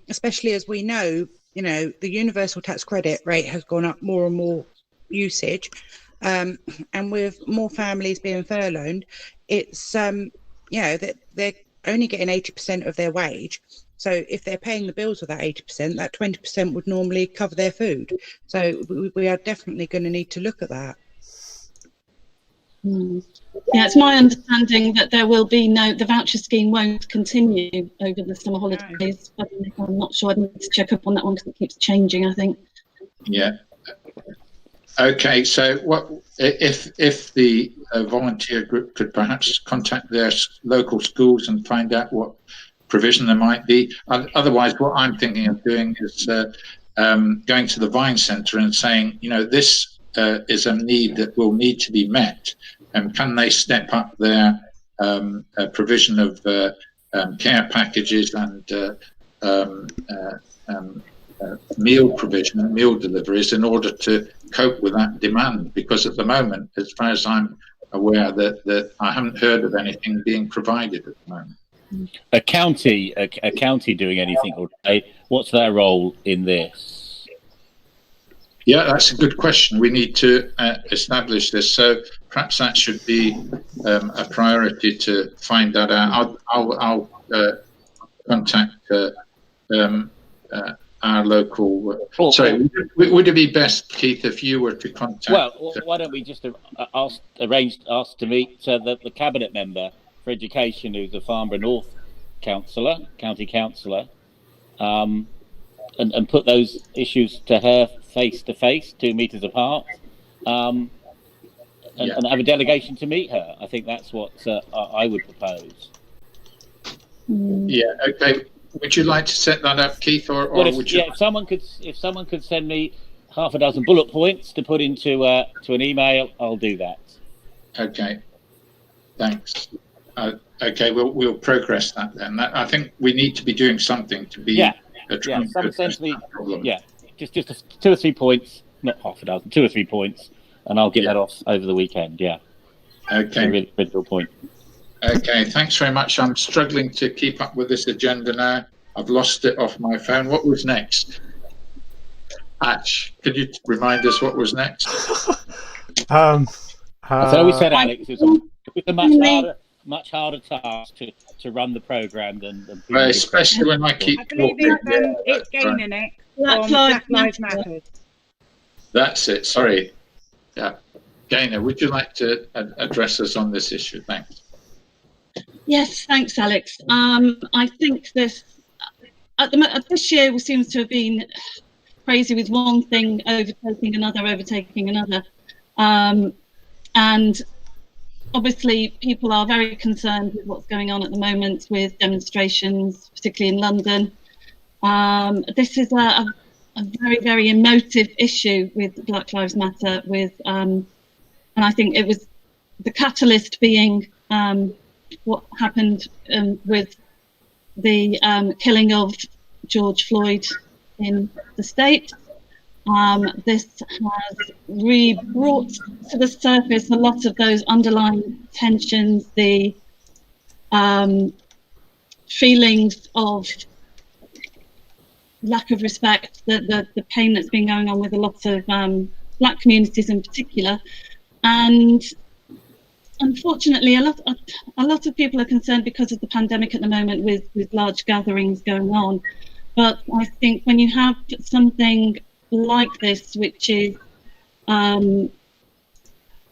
especially as we know, the universal tax credit rate has gone up more and more usage, and with more families being furloughed, it's that they're only getting 80% of their wage. So if they're paying the bills with that 80%, that 20% would normally cover their food. So we are definitely going to need to look at that. Yeah, it's my understanding that there will be the voucher scheme won't continue over the summer holidays. But I'm not sure. I need to check up on that one because it keeps changing, I think. Yeah. Okay, so what if the volunteer group could perhaps contact their local schools and find out what provision there might be? Otherwise, what I'm thinking of doing is going to the Vine Centre and saying, this is a need that will need to be met, and can they step up their provision of care packages and meal provision and meal deliveries in order to cope with that demand? Because at the moment, as far as I'm aware, that I haven't heard of anything being provided at the moment. A county doing anything, or what's their role in this? Yeah, that's a good question. We need to establish this. So perhaps that should be a priority to find that out. I'll contact our local. Sorry, would it be best, Keith, if you were to contact? Well, why don't we just ask to meet the cabinet member for education, who's the Farnborough North county councillor, and put those issues to her face to face, 2 meters apart, and have a delegation to meet her. I think that's what I would propose. Yeah. Okay. Would you like to set that up, Keith, or would you? Yeah, if someone could send me half a dozen bullet points to put into an email, I'll do that. Okay. Thanks. Okay, we'll progress that then. I think we need to be doing something to be essentially, just 2 or 3 points, not half a dozen, 2 or 3 points, and I'll get that off over the weekend. Yeah. Okay. Original point. Okay, thanks very much. I'm struggling to keep up with this agenda now. I've lost it off my phone. What was next? Ash, could you remind us what was next? So we said, Alex, it was a much harder task to run the programme than especially when I keep talking. I believe it's Gaynor next. Black Lives Matter. That's it. Sorry. Yeah. Gaynor, would you like to address us on this issue? Thanks. Yes, thanks, Alex. I think this year seems to have been crazy, with one thing overtaking another, and obviously people are very concerned with what's going on at the moment with demonstrations, particularly in London. This is a very, very emotive issue with Black Lives Matter, and I think it was the catalyst being what happened with the killing of George Floyd in the States. This has brought to the surface a lot of those underlying tensions, the feelings of lack of respect, the pain that's been going on with a lot of Black communities in particular. And unfortunately, a lot of people are concerned because of the pandemic at the moment, with large gatherings going on. But I think when you have something like this, which is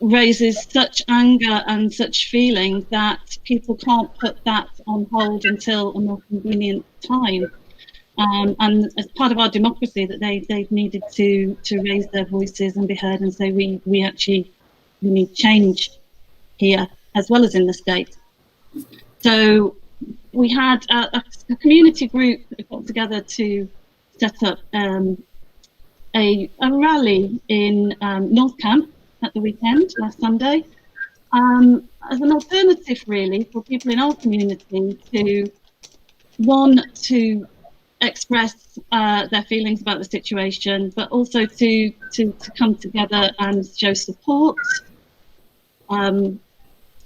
raises such anger and such feeling, that people can't put that on hold until a more convenient time. And as part of our democracy, that they've needed to raise their voices and be heard and say we need change here as well as in the state. So we had a community group that got together to set up a rally in North Camp at the weekend, last Sunday, as an alternative really for people in our community to express their feelings about the situation, but also to come together and show support.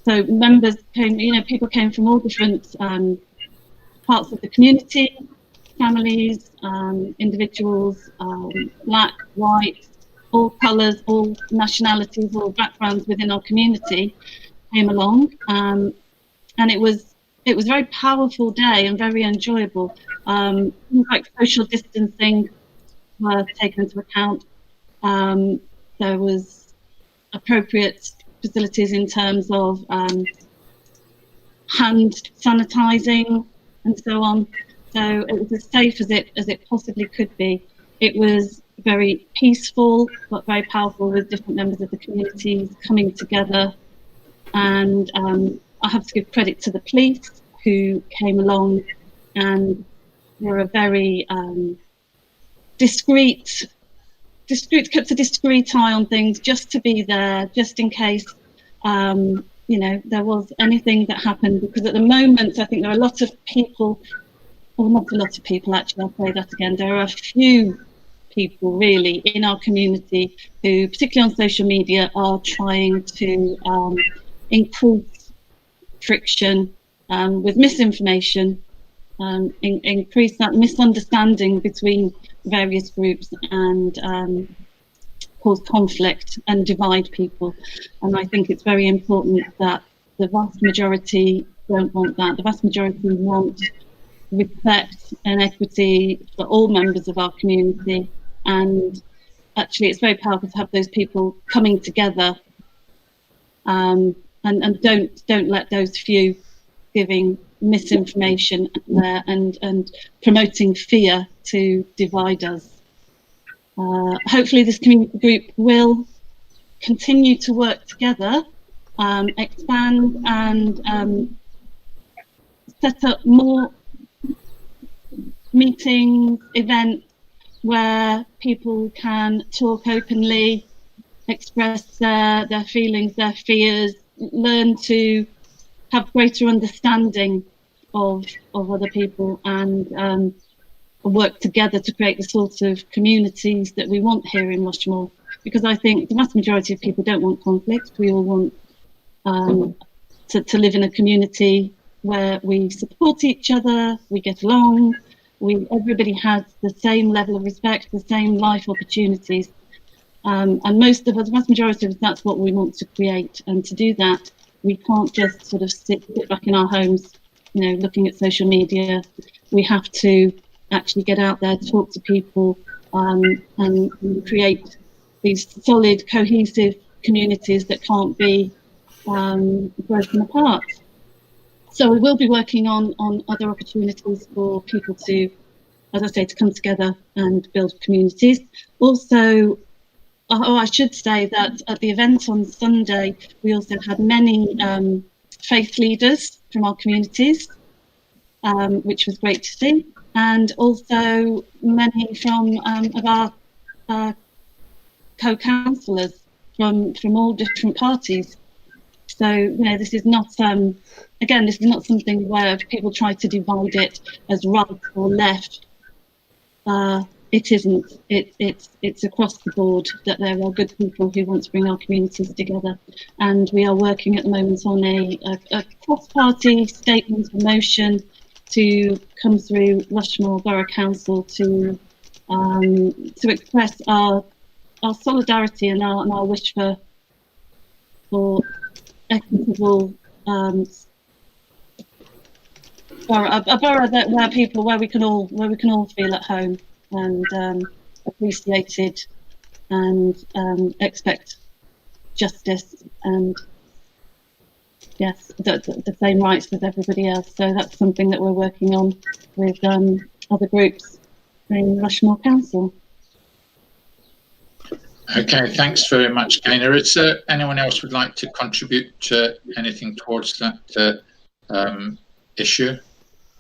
So members came, people came from all different parts of the community, families, individuals, black, white, all colours, all nationalities, all backgrounds within our community came along, and it was a very powerful day and very enjoyable. Things like social distancing were taken into account. There was appropriate facilities in terms of hand sanitizing and so on. So it was as safe as it possibly could be. It was very peaceful but very powerful, with different members of the communities coming together. And I have to give credit to the police who came along and were a very discreet, kept a discreet eye on things, just to be there, just in case there was anything that happened. Because at the moment, I think there are a lot of people, or not a lot of people actually, I'll say that again, there are a few people really in our community who, particularly on social media, are trying to increase friction with misinformation, increase that misunderstanding between various groups, and cause conflict and divide people. And I think it's very important that the vast majority don't want that. The vast majority want respect and equity for all members of our community. And actually it's very powerful to have those people coming together, and don't let those few giving misinformation there and promoting fear to divide us. Hopefully this community group will continue to work together, expand and set up more meetings, events where people can talk openly, express their feelings, their fears, learn to have greater understanding of other people, and work together to create the sort of communities that we want here in Rushmoor. Because I think the vast majority of people don't want conflict. We all want to live in a community where we support each other, we get along, everybody has the same level of respect, the same life opportunities. And most of us, the vast majority of us, that's what we want to create. And to do that, we can't just sort of sit back in our homes, looking at social media. We have to actually get out there, talk to people, and create these solid, cohesive communities that can't be broken apart. So we will be working on other opportunities for people to, as I say, to come together and build communities. Also, I should say that at the event on Sunday, we also had many faith leaders from our communities, which was great to see, and also many from of our co-councillors from all different parties. So, you know, this is not, again, this is not something where people try to divide it as right or left. It isn't. It's across the board that there are good people who want to bring our communities together. And we are working at the moment on a cross-party statement of motion to come through Rushmoor Borough Council to express our solidarity and our wish for equitable a borough where we can all feel at home and appreciated and expect justice and yes, the same rights as everybody else. So that's something that we're working on with other groups in Rushmoor Council. Okay, thanks very much, Gaynor. Is anyone else would like to contribute anything towards that issue?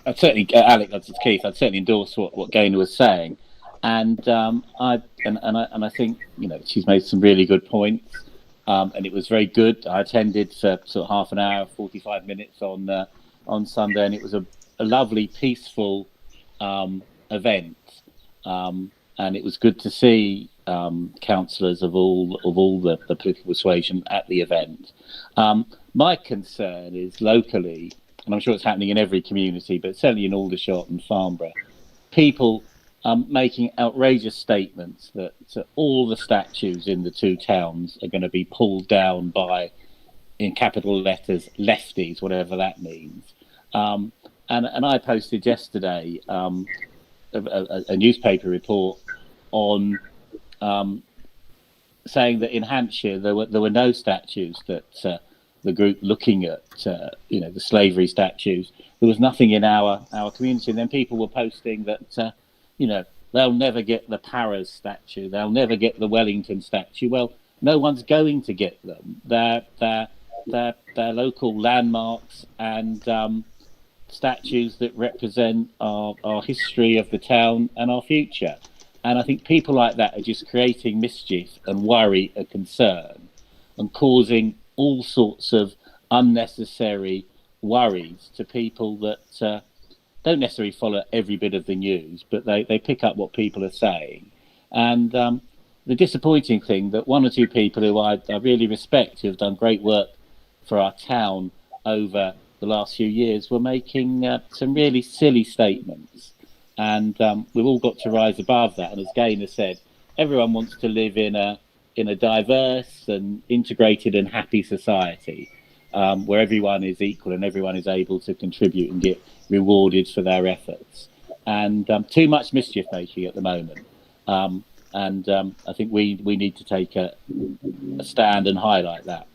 I'd certainly, Alec, that's Keith. I'd certainly endorse what Gaynor was saying, and I think, you know, she's made some really good points, and it was very good. I attended for sort of half an hour, 45 minutes on Sunday, and it was a lovely, peaceful event, and it was good to see councillors of all the political persuasion at the event. My concern is locally, and I'm sure it's happening in every community, but certainly in Aldershot and Farnborough, people making outrageous statements that all the statues in the two towns are going to be pulled down by, in capital letters, lefties, whatever that means. And I posted yesterday a newspaper report on saying that in Hampshire there were no statues that the group looking at the slavery statues, there was nothing in our community, and then people were posting that they'll never get the Cllrs statue, they'll never get the Wellington statue. Well, no one's going to get them. They're local landmarks and statues that represent our history of the town and our future. And I think people like that are just creating mischief and worry and concern and causing all sorts of unnecessary worries to people that don't necessarily follow every bit of the news, but they pick up what people are saying. And the disappointing thing that one or two people who I really respect, who have done great work for our town over the last few years, were making some really silly statements. And we've all got to rise above that. And as Gaynor said, everyone wants to live in a diverse and integrated and happy society where everyone is equal and everyone is able to contribute and get rewarded for their efforts. And too much mischief making at the moment. And I think we need to take a stand and highlight that.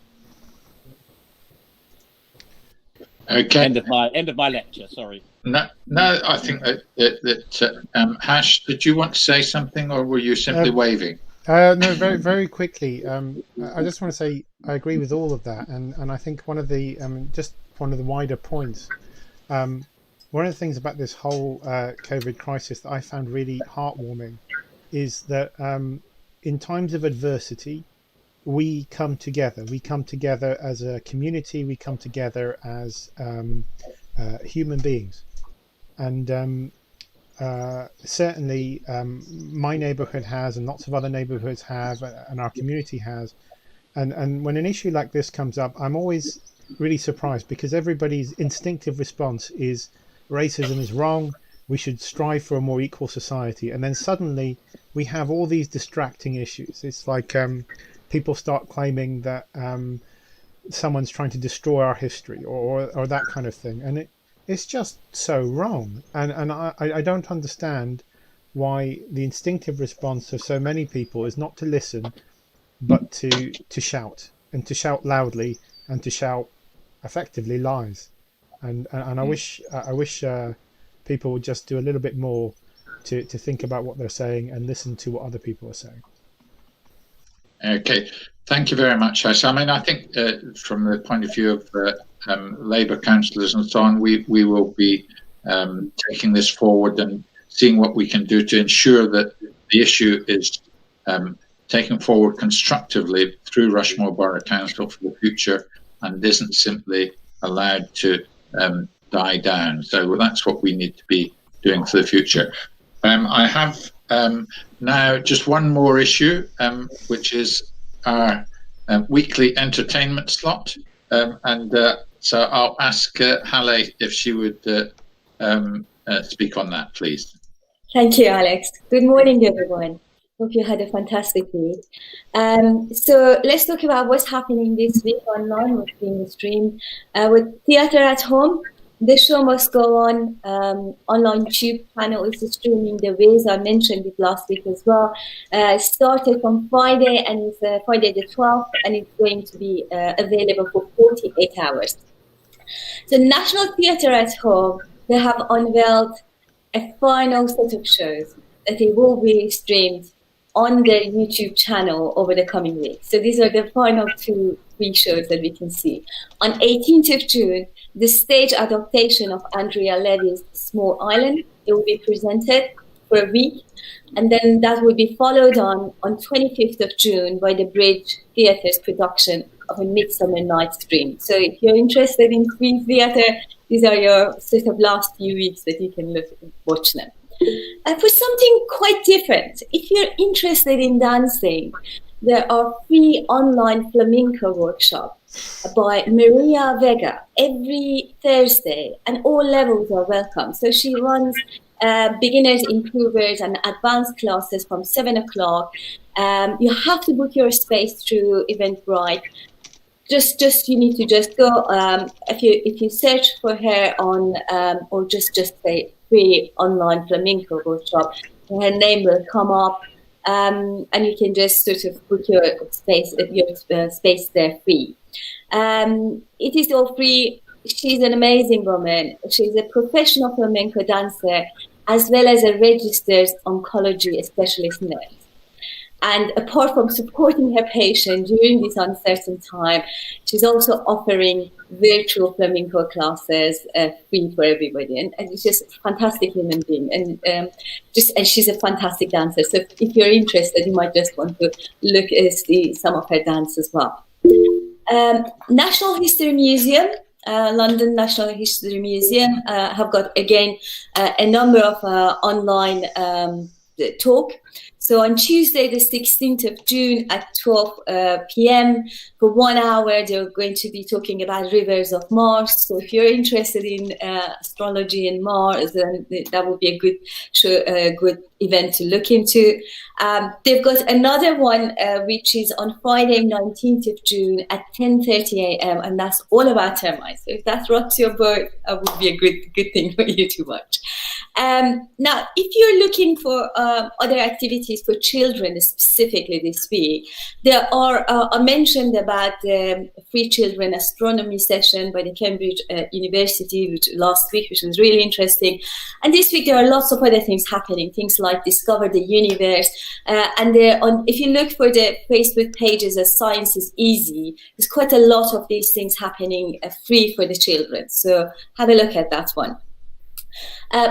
Okay. End of my lecture. Sorry. No. I think that Hash, did you want to say something, or were you simply waving? No, very very quickly. I just want to say I agree with all of that, and I think one of the wider points. One of the things about this whole COVID crisis that I found really heartwarming is that in times of adversity, we come together. We come together as a community. We come together as human beings. And certainly my neighbourhood has, and lots of other neighbourhoods have, and our community has. And when an issue like this comes up, I'm always really surprised, because everybody's instinctive response is racism is wrong, we should strive for a more equal society. And then suddenly we have all these distracting issues. It's like people start claiming that someone's trying to destroy our history or that kind of thing. And it's just so wrong. And I don't understand why the instinctive response of so many people is not to listen but to shout, and to shout loudly, and to shout effectively lies. And I wish people would just do a little bit more to think about what they're saying and listen to what other people are saying. Okay, thank you very much, Aisha. I mean, I think from the point of view of Labour councillors and so on, we will be taking this forward and seeing what we can do to ensure that the issue is taken forward constructively through Rushmoor Borough Council for the future and isn't simply allowed to die down. So that's what we need to be doing for the future. I have now just one more issue, which is our weekly entertainment slot. So I'll ask Halleh if she would speak on that, please. Thank you, Alex. Good morning, everyone. Hope you had a fantastic week. So let's talk about what's happening this week online, what's being streamed. With Theatre at Home, the show must go on. Online tube channel is streaming the ways I mentioned it last week as well. Started from Friday, and it's Friday the 12th, and it's going to be available for 48 hours. So National Theatre at Home, they have unveiled a final set of shows that it will be streamed on their YouTube channel over the coming weeks. So these are the final 2 free shows that we can see. On 18th of June, the stage adaptation of Andrea Levy's Small Island, it will be presented for a week. And then that will be followed on 25th of June by the Bridge Theatre's production of A Midsummer Night's Dream. So if you're interested in free theatre, these are your sort of last few weeks that you can watch them. For something quite different, if you're interested in dancing, there are free online flamenco workshops by Maria Vega every Thursday, and all levels are welcome. So she runs beginners, improvers, and advanced classes from 7 o'clock. You have to book your space through Eventbrite. Just you need to just go. If you search for her on or just say free online flamenco workshop, her name will come up, and you can just sort of book your space there free. It is all free. She's an amazing woman. She's a professional flamenco dancer as well as a registered oncology specialist nurse. And apart from supporting her patient during this uncertain time, she's also offering virtual flamenco classes free for everybody. And she's just a fantastic human being. And she's a fantastic dancer. So if you're interested, you might just want to look at some of her dance as well. National History Museum, London National History Museum have got, again, a number of online talk. So on Tuesday, the 16th of June at 12 p.m. for 1 hour, they're going to be talking about rivers of Mars. So if you're interested in astrology and Mars, then that would be a good show, good event to look into. They've got another one, which is on Friday, 19th of June at 10:30 a.m. And that's all about termites. So if that rocks your boat, that would be a good thing for you to watch. Now, if you're looking for other activities for children, specifically this week, there are, I mentioned about the free children astronomy session by the Cambridge University last week, which was really interesting. And this week, there are lots of other things happening, things like Discover the Universe. And if you look for the Facebook pages as Science is Easy, there's quite a lot of these things happening free for the children. So have a look at that one.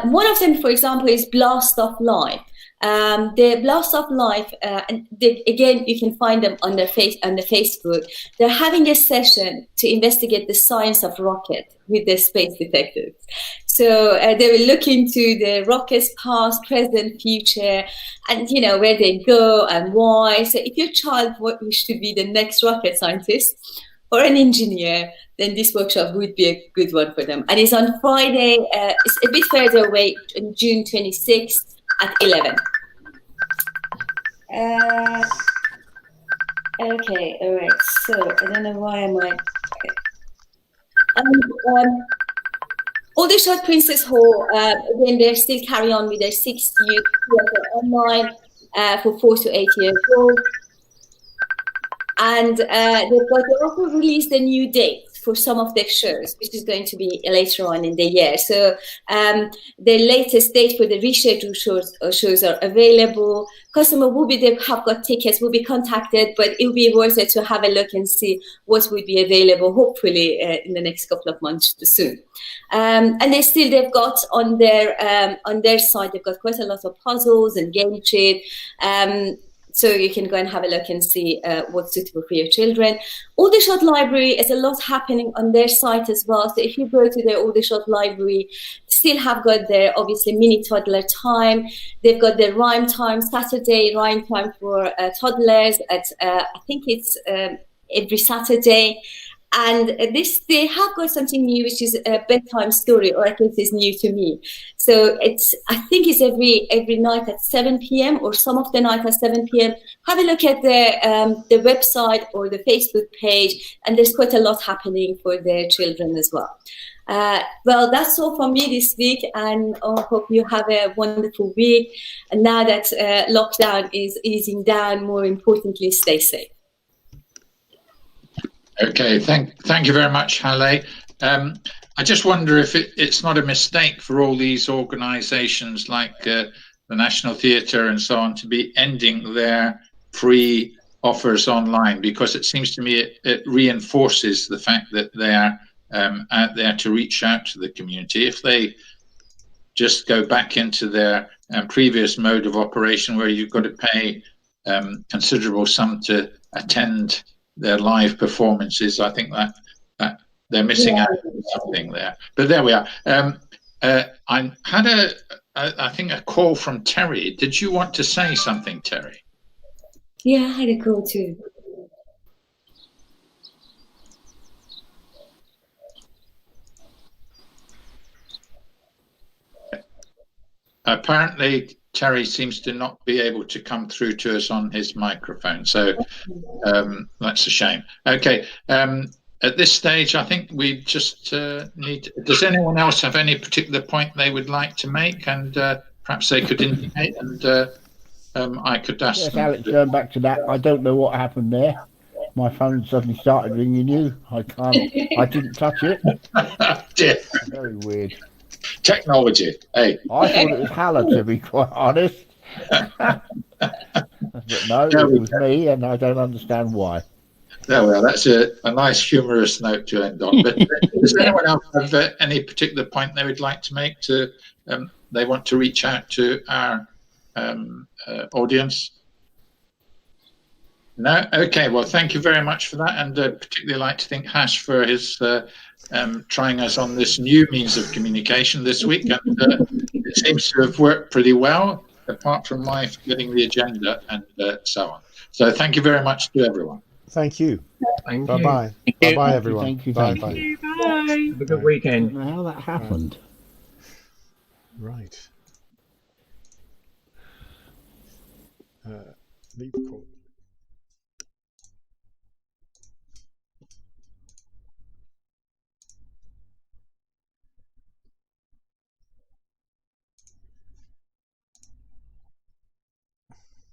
One of them, for example, is Blast of Life. The Blast of Life, again, you can find them on the Facebook. They're having a session to investigate the science of rocket with the space detectives. So they will look into the rocket's past, present, future, and where they go and why. So if your child wishes to be the next rocket scientist or an engineer, then this workshop would be a good one for them. And it's on Friday, it's a bit further away, on June 26th at 11. Okay, all right. So I don't know why am I. Aldershot Princess Hall, again, they still carry on with their 6th youth theatre online for 4 to 8 years old. And they also released a new date for some of their shows, which is going to be later on in the year. So the latest date for the rescheduled shows are available. Customer will be there, have got tickets, will be contacted, but it will be worth it to have a look and see what would be available, hopefully in the next couple of months soon. And they've got on their site, they've got quite a lot of puzzles and game trade. So you can go and have a look and see what's suitable for your children. Aldershot Library is a lot happening on their site as well. So if you go to their Aldershot Library, still have got their obviously mini toddler time. They've got their rhyme time, Saturday rhyme time for toddlers at I think it's every Saturday. And they have got something new, which is a bedtime story, or at least it's new to me. So I think it's every night at 7 p.m. or some of the night at 7 p.m. Have a look at the website or the Facebook page, and there's quite a lot happening for their children as well. Well, that's all from me this week, and I hope you have a wonderful week. And now that lockdown is easing down, more importantly, stay safe. Okay, thank you very much, Halleh. I just wonder if it's not a mistake for all these organisations like the National Theatre and so on to be ending their free offers online, because it seems to me it reinforces the fact that they're out there to reach out to the community. If they just go back into their previous mode of operation where you've got to pay considerable sum to attend their live performances, I think that they're missing out on something there. But there we are. I had I think a call from Terry. Did you want to say something, Terry? Yeah, I had a call too. Apparently, Terry seems to not be able to come through to us on his microphone, so that's a shame. Okay, at this stage, I think we just need. Does anyone else have any particular point they would like to make, and perhaps they could indicate, and I could ask. Yes, them. Alex, going back to that, I don't know what happened there. My phone suddenly started ringing you. I didn't touch it. Dear. Very weird. Technology. Hey. I thought it was Halleh, to be quite honest. But no, it was me, and I don't understand why. There we are. That's a nice humorous note to end on. But does anyone else have any particular point they would like to make? They want to reach out to our audience? No? Okay, well, thank you very much for that, and particularly like to thank Hash for his trying us on this new means of communication this week, and it seems to have worked pretty well, apart from my forgetting the agenda and so on. So thank you very much to everyone. Thank you. Bye-bye. Bye-bye, everyone. Thank you. Bye. Have a good weekend. I don't know how that happened. Right. Leave the call.